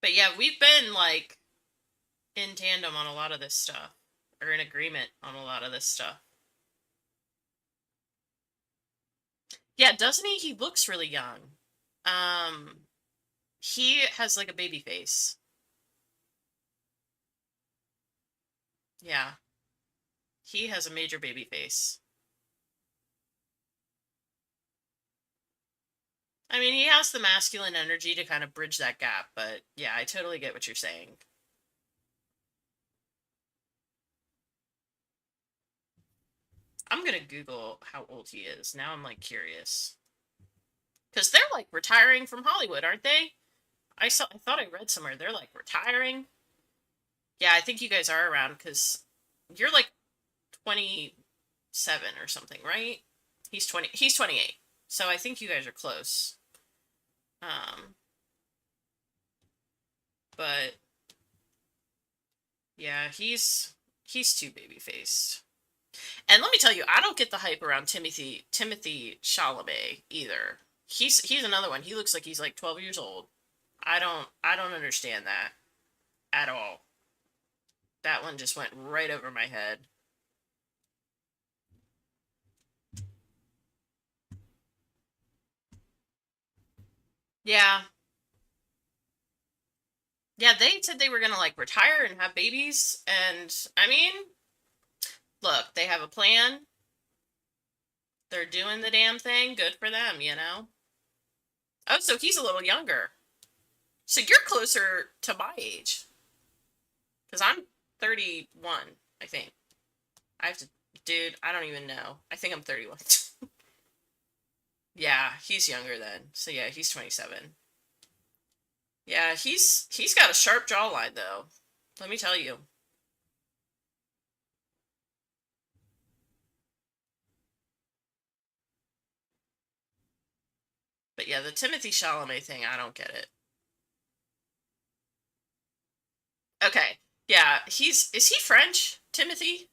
but yeah, we've been like in tandem on a lot of this stuff, or in agreement on a lot of this stuff. Yeah, doesn't he? He looks really young. Um, he has like a baby face. Yeah, he has a major baby face. I mean, he has the masculine energy to kind of bridge that gap, but yeah, I totally get what you're saying. I'm gonna Google how old he is. Now I'm like curious. Because they're like retiring from Hollywood, aren't they? I thought I read somewhere they're like retiring. Yeah, I think you guys are around because you're like 27 or something, right? He's 28. So I think you guys are close. Um, but yeah, he's too baby faced. And let me tell you, I don't get the hype around Timothy Chalamet either. He's another one. He looks like he's like 12 years old. I don't understand that at all. That one just went right over my head. Yeah. Yeah, they said they were gonna like retire and have babies, and I mean, look, they have a plan. They're doing the damn thing. Good for them, you know? Oh, so he's a little younger. So you're closer to my age. Because I'm 31, I think. I have to, dude, I don't even know. I think I'm 31. Yeah, he's younger then. So yeah, he's 27. Yeah, he's got a sharp jawline though. Let me tell you. But yeah, the Timothy Chalamet thing, I don't get it. Okay. Yeah, is he French, Timothy?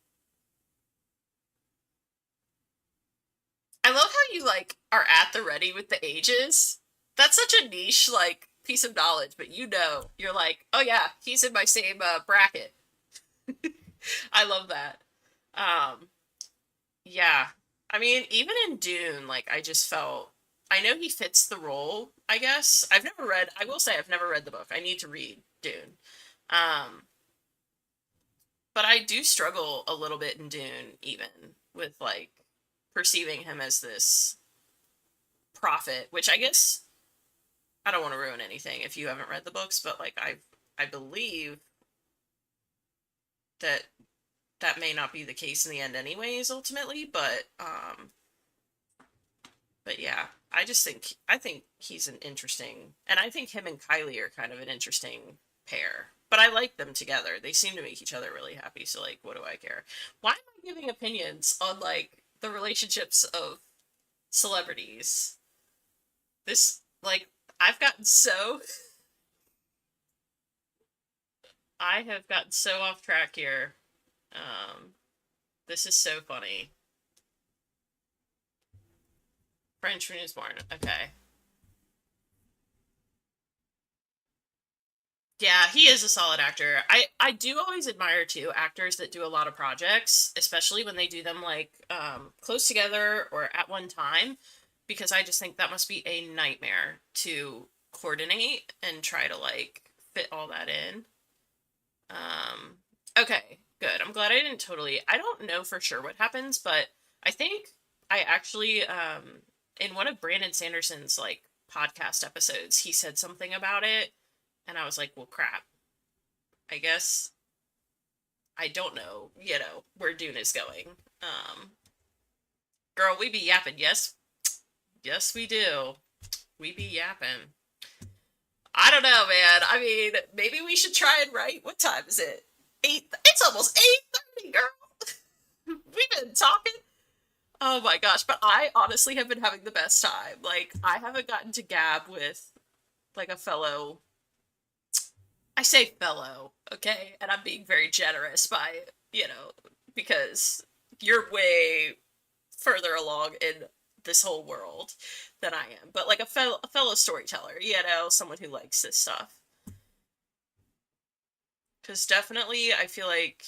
I love how you like are at the ready with the ages. That's such a niche like piece of knowledge, but you're like, oh yeah, he's in my same bracket. I love that. Um, yeah. I mean, even in Dune, like I just felt I know he fits the role, I guess. I will say I've never read the book. I need to read Dune. Um, but I do struggle a little bit in Dune even with like perceiving him as this prophet, which I guess I don't want to ruin anything if you haven't read the books, but like I believe that that may not be the case in the end anyways ultimately, but yeah, I think he's an interesting, and I think him and Kylie are kind of an interesting pair. But I like them together. They seem to make each other really happy, so like what do I care? Why am I giving opinions on like the relationships of celebrities? This like I've gotten so I have gotten so off track here. Um, this is so funny. French when he was born. Okay. Yeah, he is a solid actor. I do always admire too actors that do a lot of projects, especially when they do them like close together or at one time, because I just think that must be a nightmare to coordinate and try to like fit all that in. Um, okay, good. I'm glad I didn't totally. I don't know for sure what happens, but I think I actually, in one of Brandon Sanderson's like podcast episodes, he said something about it, and I was like, well, crap. I guess I don't know, where Dune is going. Um, girl, we be yapping. Yes, yes, we do. We be yapping. I don't know, man. I mean, maybe we should try and write. What time is it? 8. It's almost 8:30, girl. We've been talking. Oh my gosh, but I honestly have been having the best time. Like, I haven't gotten to gab with like a fellow. I say fellow, okay? And I'm being very generous by, because you're way further along in this whole world than I am. But like a fellow storyteller, someone who likes this stuff. Because definitely, I feel like,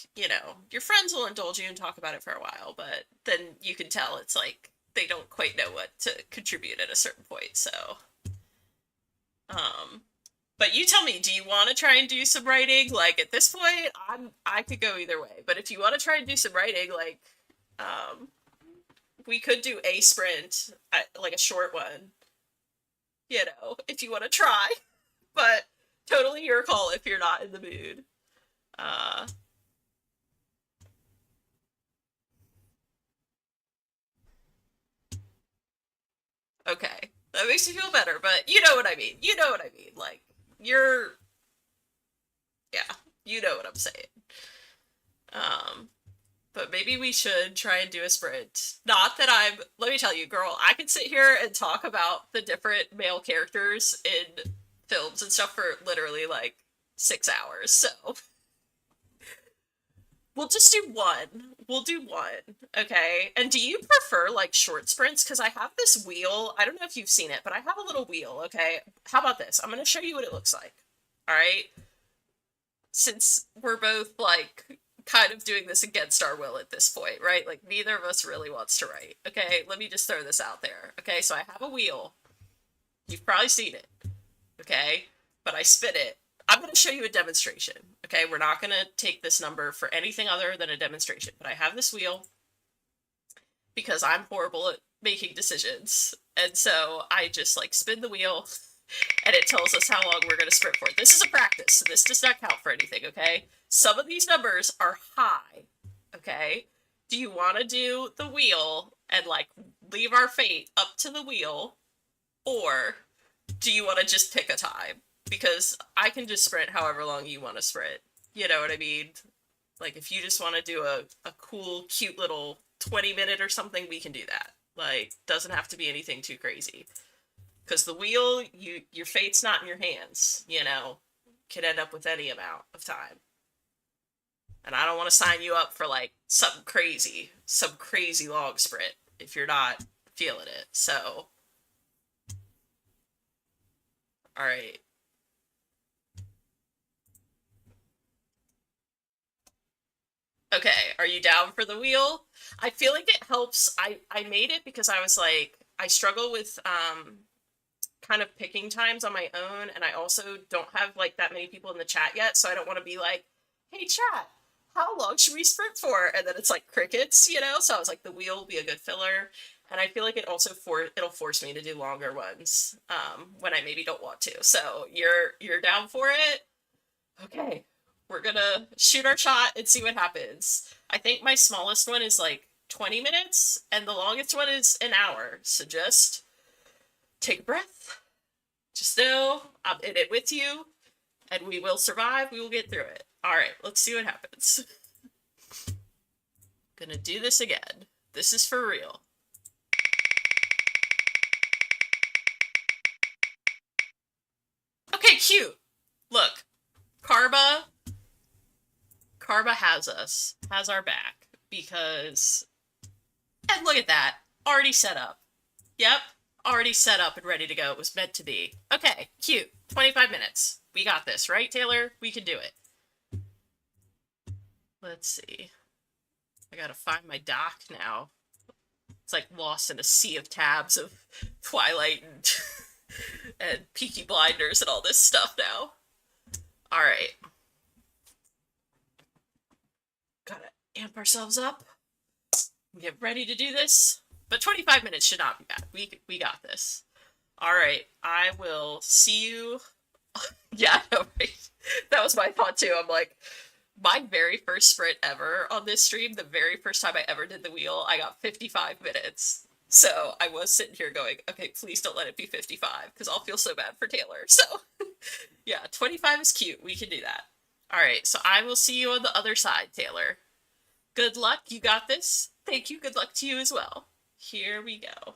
your friends will indulge you and talk about it for a while, but then you can tell it's like they don't quite know what to contribute at a certain point. So, um, but you tell me, do you want to try and do some writing? Like at this point, I could go either way. But if you want to try and do some writing, like, um, we could do a sprint, like a short one, if you want to try. But totally your call if you're not in the mood. Uh, Okay. That makes me feel better, but you know what I mean. You know what I mean. Like, you're, yeah, you know what I'm saying. Um, but maybe we should try and do a sprint. Not that let me tell you, girl, I could sit here and talk about the different male characters in films and stuff for literally like 6 hours. So we'll just do one. We'll do one. Okay. And do you prefer like short sprints? Because I have this wheel. I don't know if you've seen it, but I have a little wheel. Okay. How about this? I'm going to show you what it looks like. All right. Since we're both like kind of doing this against our will at this point, right? Like neither of us really wants to write. Okay. Let me just throw this out there. Okay. So I have a wheel. You've probably seen it. Okay. But I spin it. I'm going to show you a demonstration. Okay, we're not going to take this number for anything other than a demonstration, but I have this wheel because I'm horrible at making decisions. And so I just like spin the wheel and it tells us how long we're going to sprint for. This is a practice, so this does not count for anything, okay? Some of these numbers are high, okay? Do you want to do the wheel and, like, leave our fate up to the wheel, or do you want to just pick a time? Because I can just sprint however long you want to sprint. You know what I mean? Like, if you just want to do a cool, cute little 20-minute or something, we can do that. Like, doesn't have to be anything too crazy. Because the wheel, your fate's not in your hands, you know? Could end up with any amount of time. And I don't want to sign you up for, like, something crazy. Some crazy long sprint if you're not feeling it. So, alright. Okay, are you down for the wheel? I feel like it helps. I made it because I was like, I struggle with kind of picking times on my own, and I also don't have like that many people in the chat yet, so I don't want to be like, hey chat, how long should we sprint for? And then it's like crickets, you know? So I was like, the wheel will be a good filler. And I feel like it also it'll force me to do longer ones when I maybe don't want to. So you're down for it? Okay, we're gonna shoot our shot and see what happens. I think my smallest one is like 20 minutes, and the longest one is an hour. So just take a breath. Just know I'm in it with you, and we will survive. We will get through it. All right, let's see what happens. Gonna do this again. This is for real. Okay, cute. Look, Karma has us, has our back, because, and look at that, already set up. Yep, already set up and ready to go. It was meant to be. Okay, cute. 25 minutes. We got this, right, Taylor? We can do it. Let's see. I gotta find my dock now. It's like lost in a sea of tabs of Twilight and, and Peaky Blinders and all this stuff now. Alright. Gotta amp ourselves up. Get ready to do this. But 25 minutes should not be bad. We got this. Alright, I will see you. Yeah, no, right? That was my thought too. I'm like, my very first sprint ever on this stream, the very first time I ever did the wheel, I got 55 minutes. So I was sitting here going, okay, please don't let it be 55, because I'll feel so bad for Taylor. So, yeah, 25 is cute. We can do that. Alright, so I will see you on the other side, Taylor. Good luck. You got this. Thank you. Good luck to you as well. Here we go.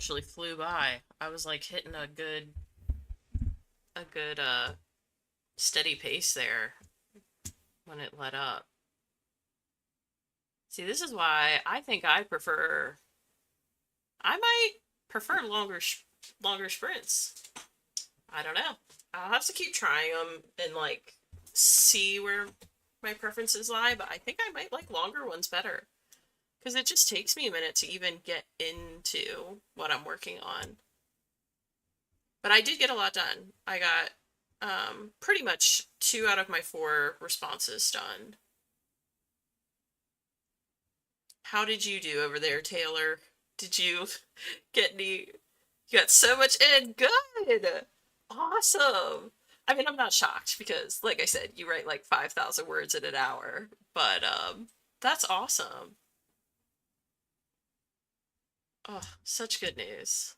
actually flew by. I was like hitting a good steady pace there when it let up. See, this is why I think I might prefer longer sprints. I don't know. I'll have to keep trying them and like see where my preferences lie, but I think I might like longer ones better because it just takes me a minute to even get into what I'm working on. But I did get a lot done. I got pretty much 2 out of my 4 responses done. How did you do over there, Taylor? Did you get any? You got so much in. Good. Awesome. I mean, I'm not shocked because, like I said, you write like 5,000 words in an hour. But that's awesome. Oh, such good news.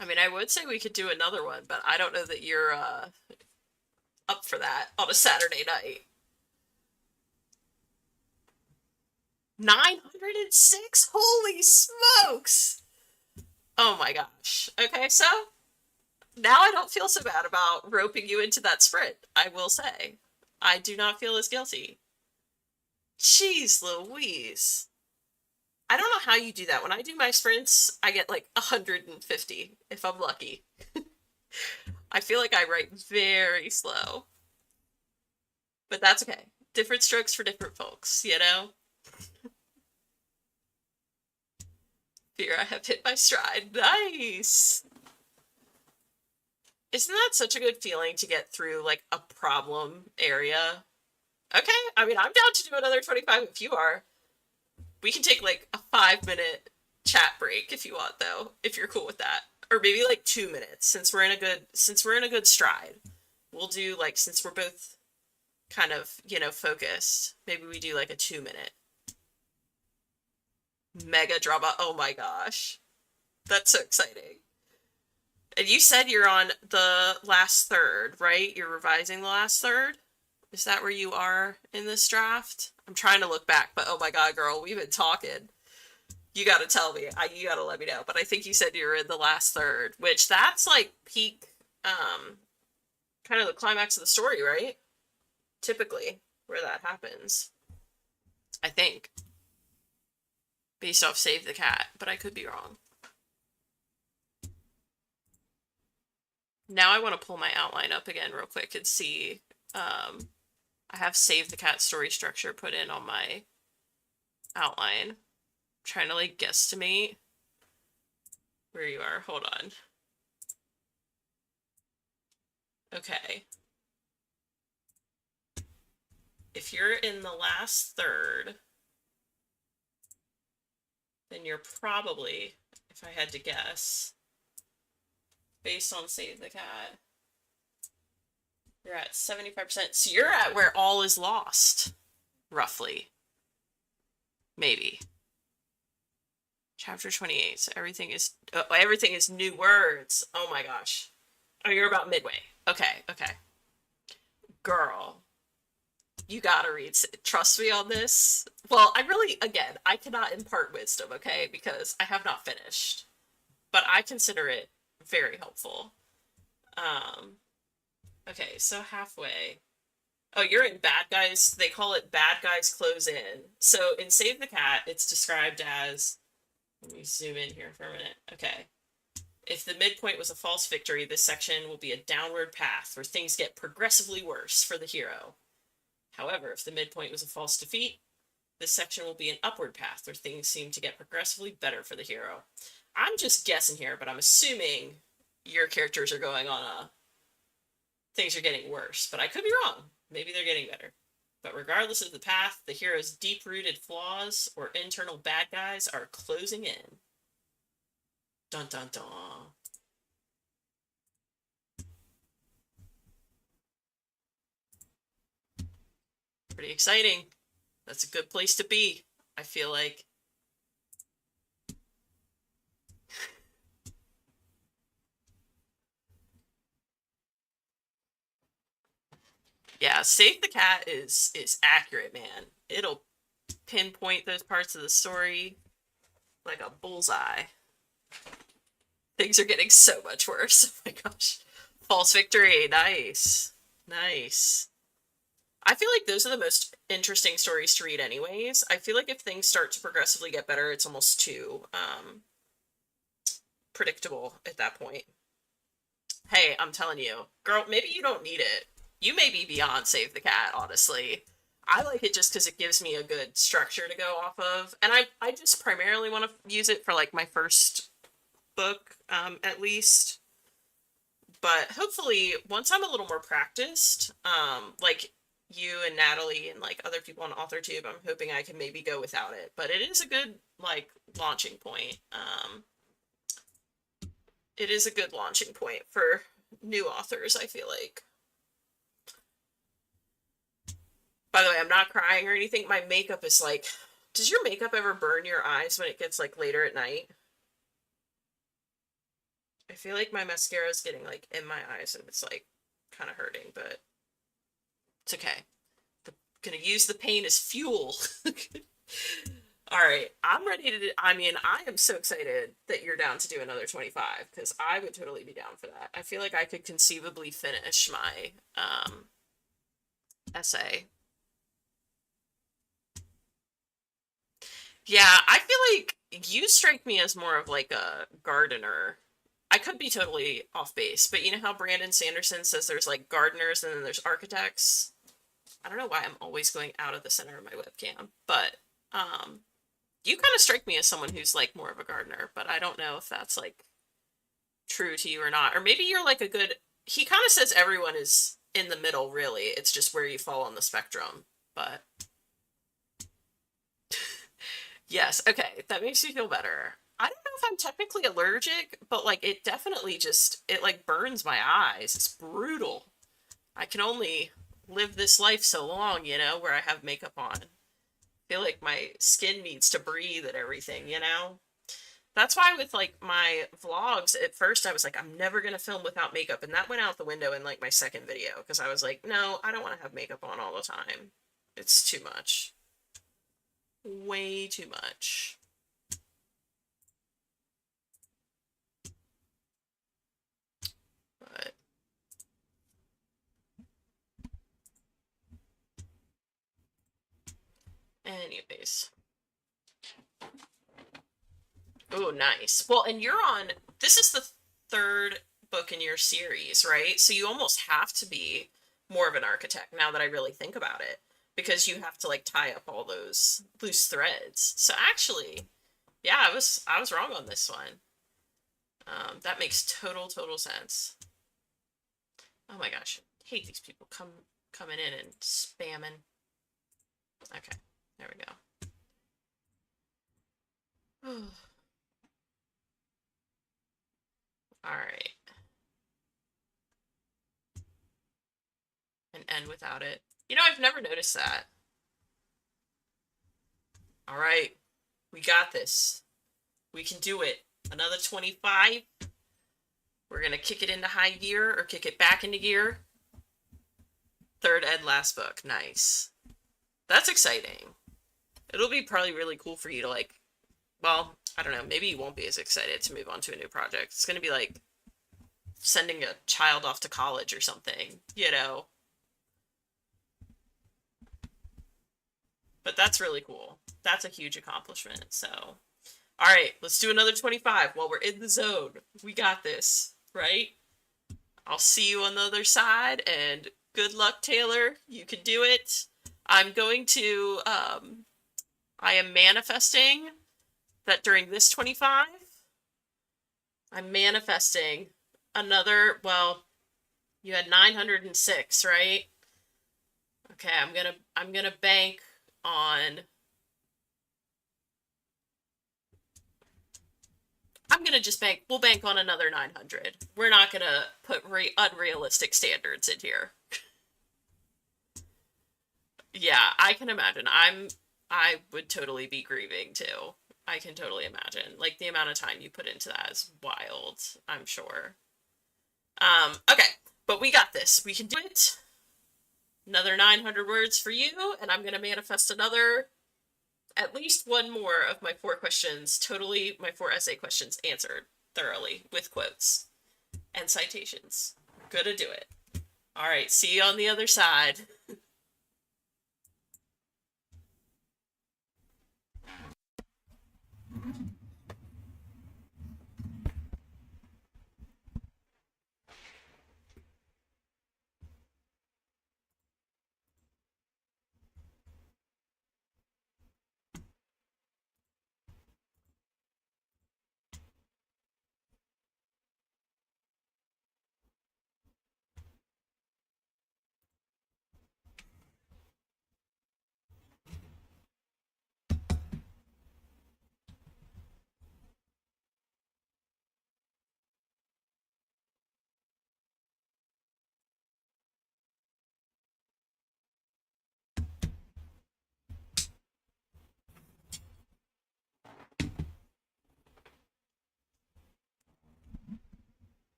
I mean, I would say we could do another one, but I don't know that you're up for that on a Saturday night. 906? Holy smokes! Oh my gosh. Okay, so now I don't feel so bad about roping you into that sprint, I will say. I do not feel as guilty. Jeez Louise. I don't know how you do that. When I do my sprints, I get like 150 if I'm lucky. I feel like I write very slow. But that's okay. Different strokes for different folks, you know? Fear I have hit my stride. Nice! Isn't that such a good feeling to get through like a problem area? Okay, I mean, I'm down to do another 25 if you are. We can take like a 5-minute chat break if you want, though, if you're cool with that. Or maybe like 2 minutes, since we're in a good stride. We'll do like, since we're both kind of, focused, maybe we do like a 2-minute. Mega drama. Oh my gosh. That's so exciting. And you said you're on the last third, right? You're revising the last third? Is that where you are in this draft? I'm trying to look back, but oh my god, girl, we've been talking. You gotta tell me. You gotta let me know. But I think you said you were in the last third, which that's like peak, kind of the climax of the story, right? Typically, where that happens. I think. Based off Save the Cat, but I could be wrong. Now I want to pull my outline up again real quick and see. I have Save the Cat story structure put in on my outline. I'm trying to like guesstimate where you are. Hold on. Okay. If you're in the last third, then you're probably, if I had to guess, based on Save the Cat, you're at 75%. So you're at where all is lost, roughly. Maybe. Chapter 28. So everything is new words. Oh my gosh. Oh, you're about midway. Okay, okay. Girl, you gotta read. Trust me on this. Well, again, I cannot impart wisdom, okay, because I have not finished. But I consider it very helpful. Okay, so halfway. Oh, you're in Bad Guys. They call it Bad Guys Close In. So in Save the Cat, it's described as. Let me zoom in here for a minute. Okay. If the midpoint was a false victory, this section will be a downward path where things get progressively worse for the hero. However, if the midpoint was a false defeat, this section will be an upward path where things seem to get progressively better for the hero. I'm just guessing here, but I'm assuming your characters are going on a things are getting worse, but I could be wrong. Maybe they're getting better. But regardless of the path, the hero's deep-rooted flaws or internal bad guys are closing in. Dun dun dun. Pretty exciting. That's a good place to be, I feel like. Yeah, Save the Cat is accurate, man. pinpoint those parts of the story like a bullseye. Things are getting so much worse. Oh my gosh. False victory. Nice. Nice. I feel like those are the most interesting stories to read anyways. I feel like if things start to progressively get better, it's almost too predictable at that point. Hey, I'm telling you, girl, maybe you don't need it. You may be beyond Save the Cat, honestly. I like it just because it gives me a good structure to go off of. And I just primarily want to use it for like my first book, at least. But hopefully, once I'm a little more practiced, like you and Natalie and like other people on AuthorTube, I'm hoping I can maybe go without it. But it is a good like launching point. It is a good launching point for new authors, I feel like. By the way, I'm not crying or anything. My makeup is like, does your makeup ever burn your eyes when it gets like later at night? I feel like my mascara is getting like in my eyes and it's like kind of hurting, but it's okay. I'm gonna use the pain as fuel. All right, I'm ready to. I mean, I am so excited that you're down to do another 25 because I would totally be down for that. I feel like I could conceivably finish my essay. Yeah, I feel like you strike me as more of like a gardener. I could be totally off base, but you know how Brandon Sanderson says there's like gardeners and then there's architects? I don't know why I'm always going out of the center of my webcam, but you kind of strike me as someone who's like more of a gardener, but I don't know if that's like true to you or not. Or maybe you're like a good, he kind of says everyone is in the middle, really. It's just where you fall on the spectrum. But yes, okay, that makes me feel better. I don't know if I'm technically allergic, but like it definitely just, it like burns my eyes. It's brutal. I can only live this life so long, you know, where I have makeup on. I feel like my skin needs to breathe and everything, you know? That's why with like my vlogs, at first I was like, I'm never gonna film without makeup, and that went out the window in like my second video, because I was like, no, I don't want to have makeup on all the time. It's too much. Way too much. But anyways. Oh, nice. Well, and you're on, this is the third book in your series, right? So you almost have to be more of an architect now that I really think about it, because you have to like tie up all those loose threads. So actually, yeah, I was wrong on this one. That makes total sense. Oh my gosh, I hate these people coming in and spamming. Okay, there we go. All right. And end without it. You know, I've never noticed that. All right. We got this. We can do it. Another 25. We're going to kick it into high gear or kick it back into gear. Third and last book. Nice. That's exciting. It'll be probably really cool for you to like, well, I don't know, maybe you won't be as excited to move on to a new project. It's going to be like sending a child off to college or something, you know? But that's really cool. That's a huge accomplishment. So, all right, let's do another 25 while we're in the zone. We got this, right? I'll see you on the other side, and good luck, Taylor. You can do it. I'm going to, I am manifesting that during this 25, I'm manifesting another, well, you had 906, right? Okay, I'm gonna bank on, I'm gonna just bank, we'll bank on another 900. We're not gonna put unrealistic standards in here. Yeah, I can imagine. I would totally be grieving too. I can totally imagine. Like the amount of time you put into that is wild, I'm sure. Okay, but we got this. We can do it. Another 900 words for you, and I'm gonna manifest another at least one more of my 4 questions, totally my 4 essay questions answered thoroughly with quotes and citations. Gonna do it. All right, see you on the other side.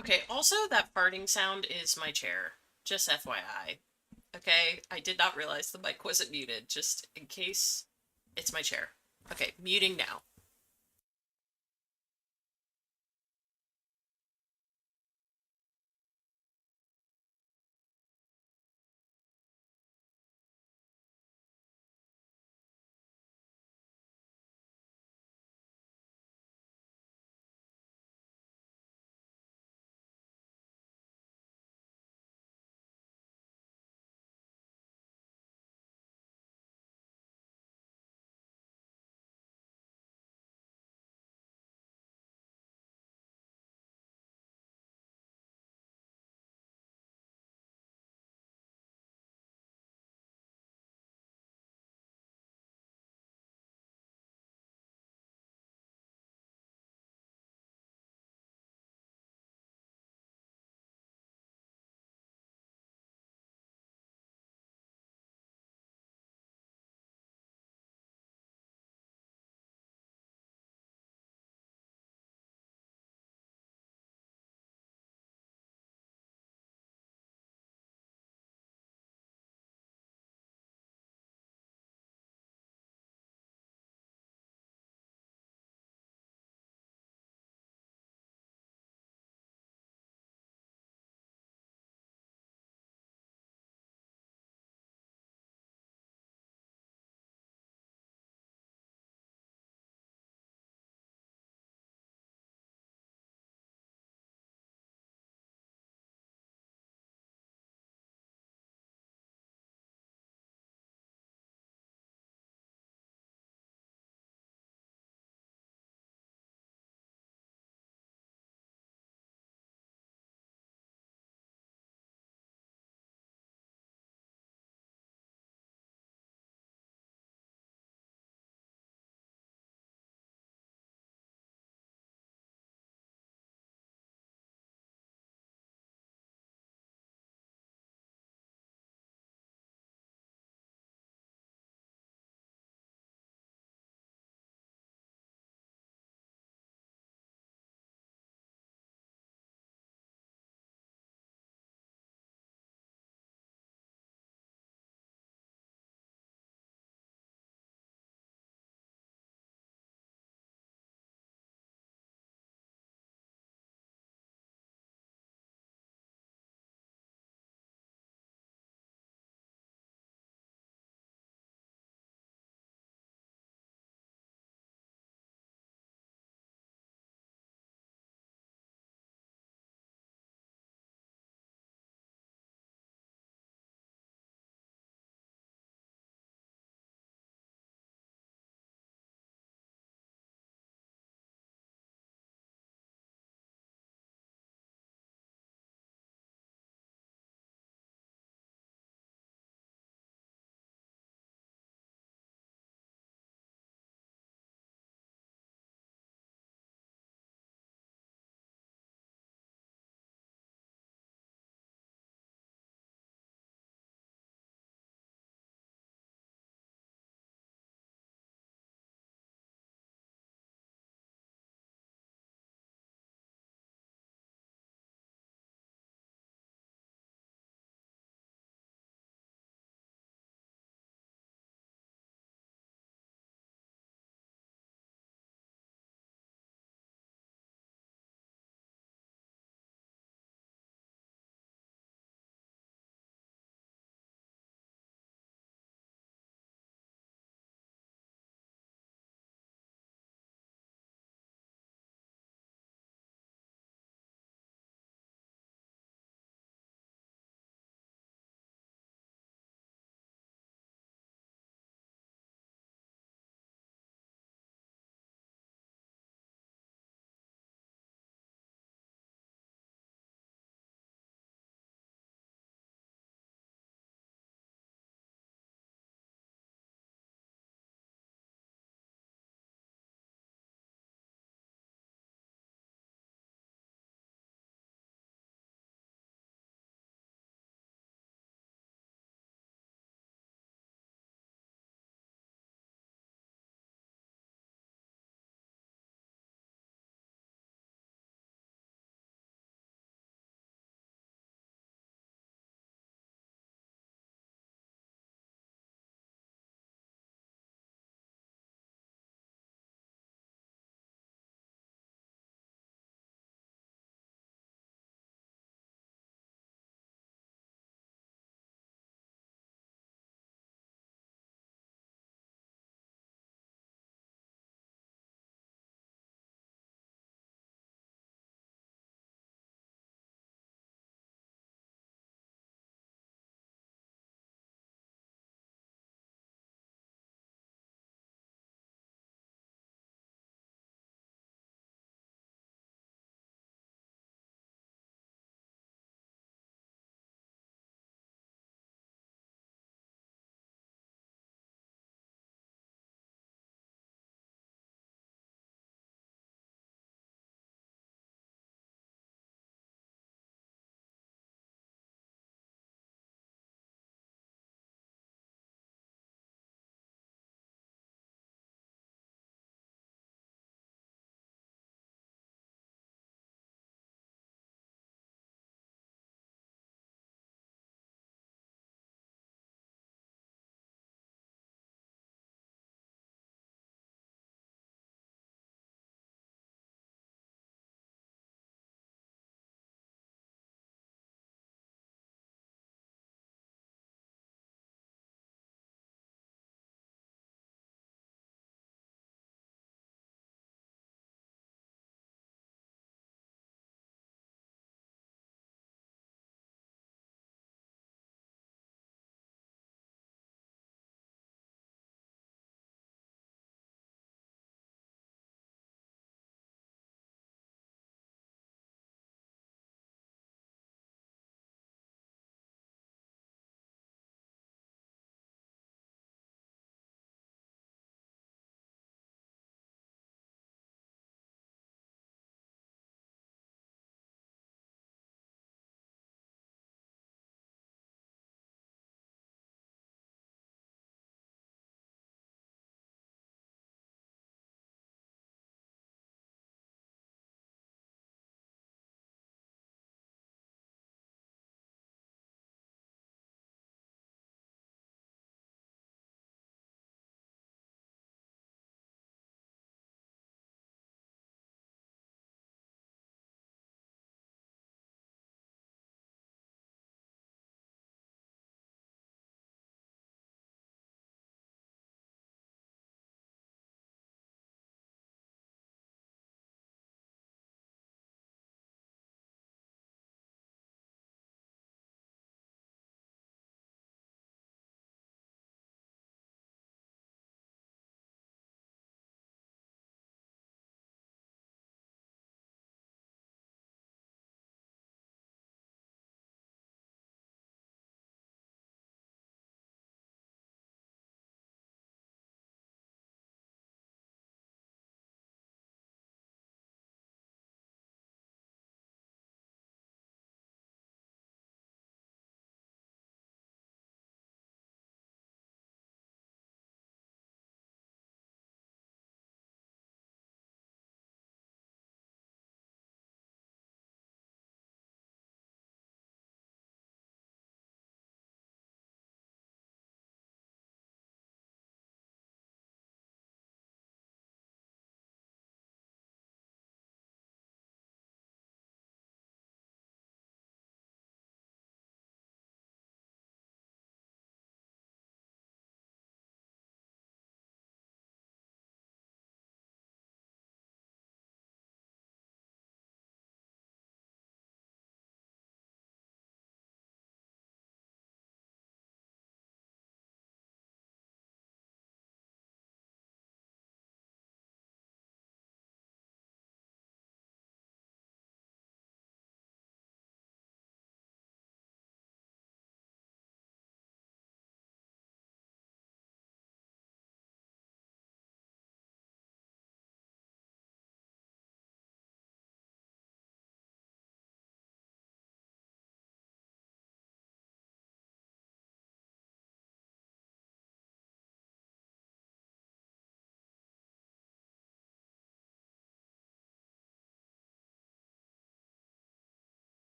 Okay, also that farting sound is my chair. Just FYI. Okay, I did not realize the mic wasn't muted, just in case. It's my chair. Okay, muting now.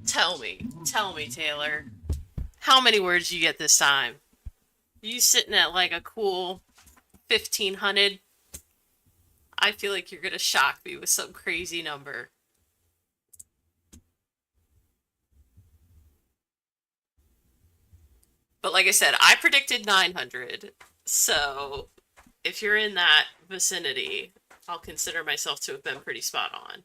Tell me, Taylor. How many words you get this time? You sitting at like a cool 1,500? I feel like you're gonna shock me with some crazy number. But like I said, I predicted 900. So if you're in that vicinity, I'll consider myself to have been pretty spot on.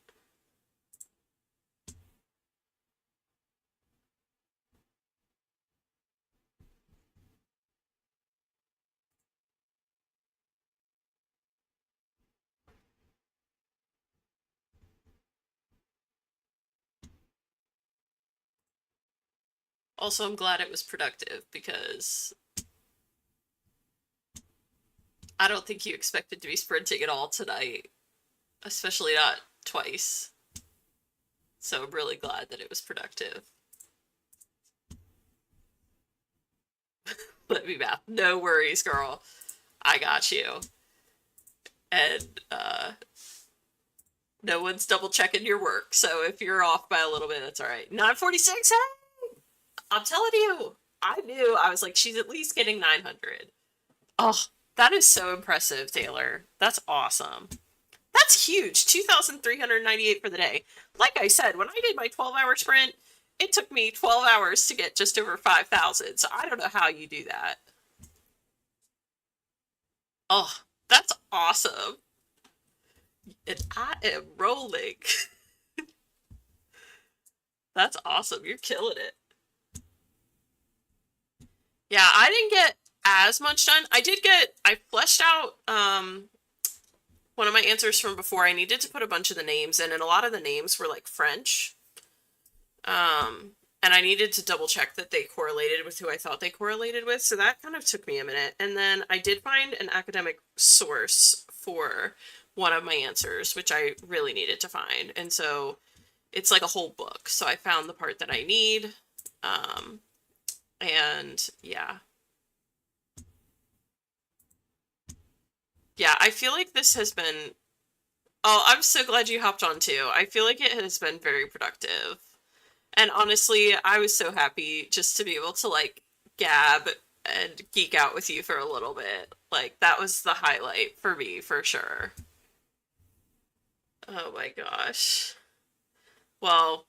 Also, I'm glad it was productive because I don't think you expected to be sprinting at all tonight, especially not twice. So I'm really glad that it was productive. Let me math. No worries, girl. I got you. And no one's double checking your work. So if you're off by a little bit, that's all right. 946. Hey, I'm telling you, I knew. I was like, she's at least getting 900. Oh, that is so impressive, Taylor. That's awesome. That's huge. 2,398 for the day. Like I said, when I did my 12-hour sprint, it took me 12 hours to get just over 5,000. So I don't know how you do that. Oh, that's awesome. And I am rolling. That's awesome. You're killing it. Yeah, I didn't get as much done. I fleshed out one of my answers from before. I needed to put a bunch of the names in, and a lot of the names were like French. And I needed to double check that they correlated with who I thought they correlated with, so that kind of took me a minute. And then I did find an academic source for one of my answers, which I really needed to find. And so it's like a whole book. So I found the part that I need. And yeah. Yeah, I feel like this has been. Oh, I'm so glad you hopped on too. I feel like it has been very productive. And honestly, I was so happy just to be able to like gab and geek out with you for a little bit. Like that was the highlight for me for sure. Oh my gosh. Well,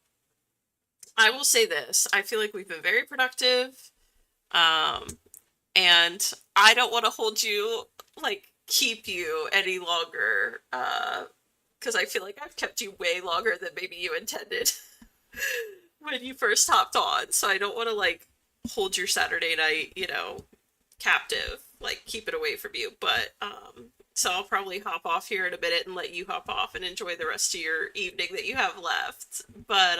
I will say this. I feel like we've been very productive. Um, and I don't want to hold you like keep you any longer. Because I feel like I've kept you way longer than maybe you intended. When you first hopped on, so I don't want to like hold your Saturday night, captive, like keep it away from you. But so I'll probably hop off here in a minute and let you hop off and enjoy the rest of your evening that you have left. But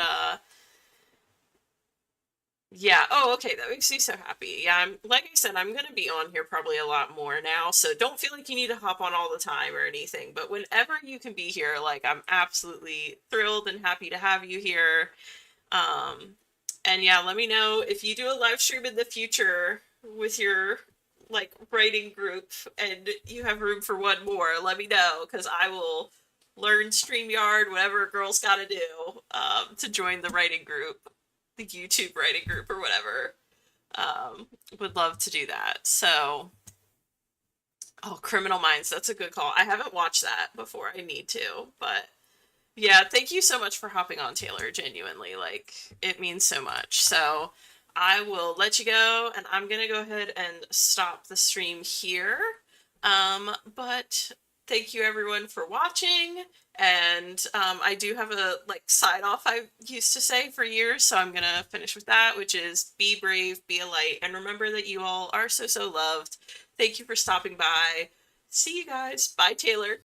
yeah, oh okay, that makes me so happy. Yeah, I'm like I said, I'm gonna be on here probably a lot more now, so don't feel like you need to hop on all the time or anything. But whenever you can be here, like I'm absolutely thrilled and happy to have you here. Um, and yeah, let me know if you do a live stream in the future with your like writing group and you have room for one more. Let me know because I will learn StreamYard, whatever a girl's got to do to join the writing group, the YouTube writing group or whatever. Would love to do that. So, oh, Criminal Minds, that's a good call. I haven't watched that before. I need to, but yeah, thank you so much for hopping on, Taylor. Genuinely, like, it means so much. So, I will let you go, and I'm gonna go ahead and stop the stream here. But thank you everyone for watching. And I do have a like side off I used to say for years, so I'm gonna finish with that, which is be brave, be a light, and remember that you all are so loved. Thank you for stopping by. See you guys. Bye, Taylor.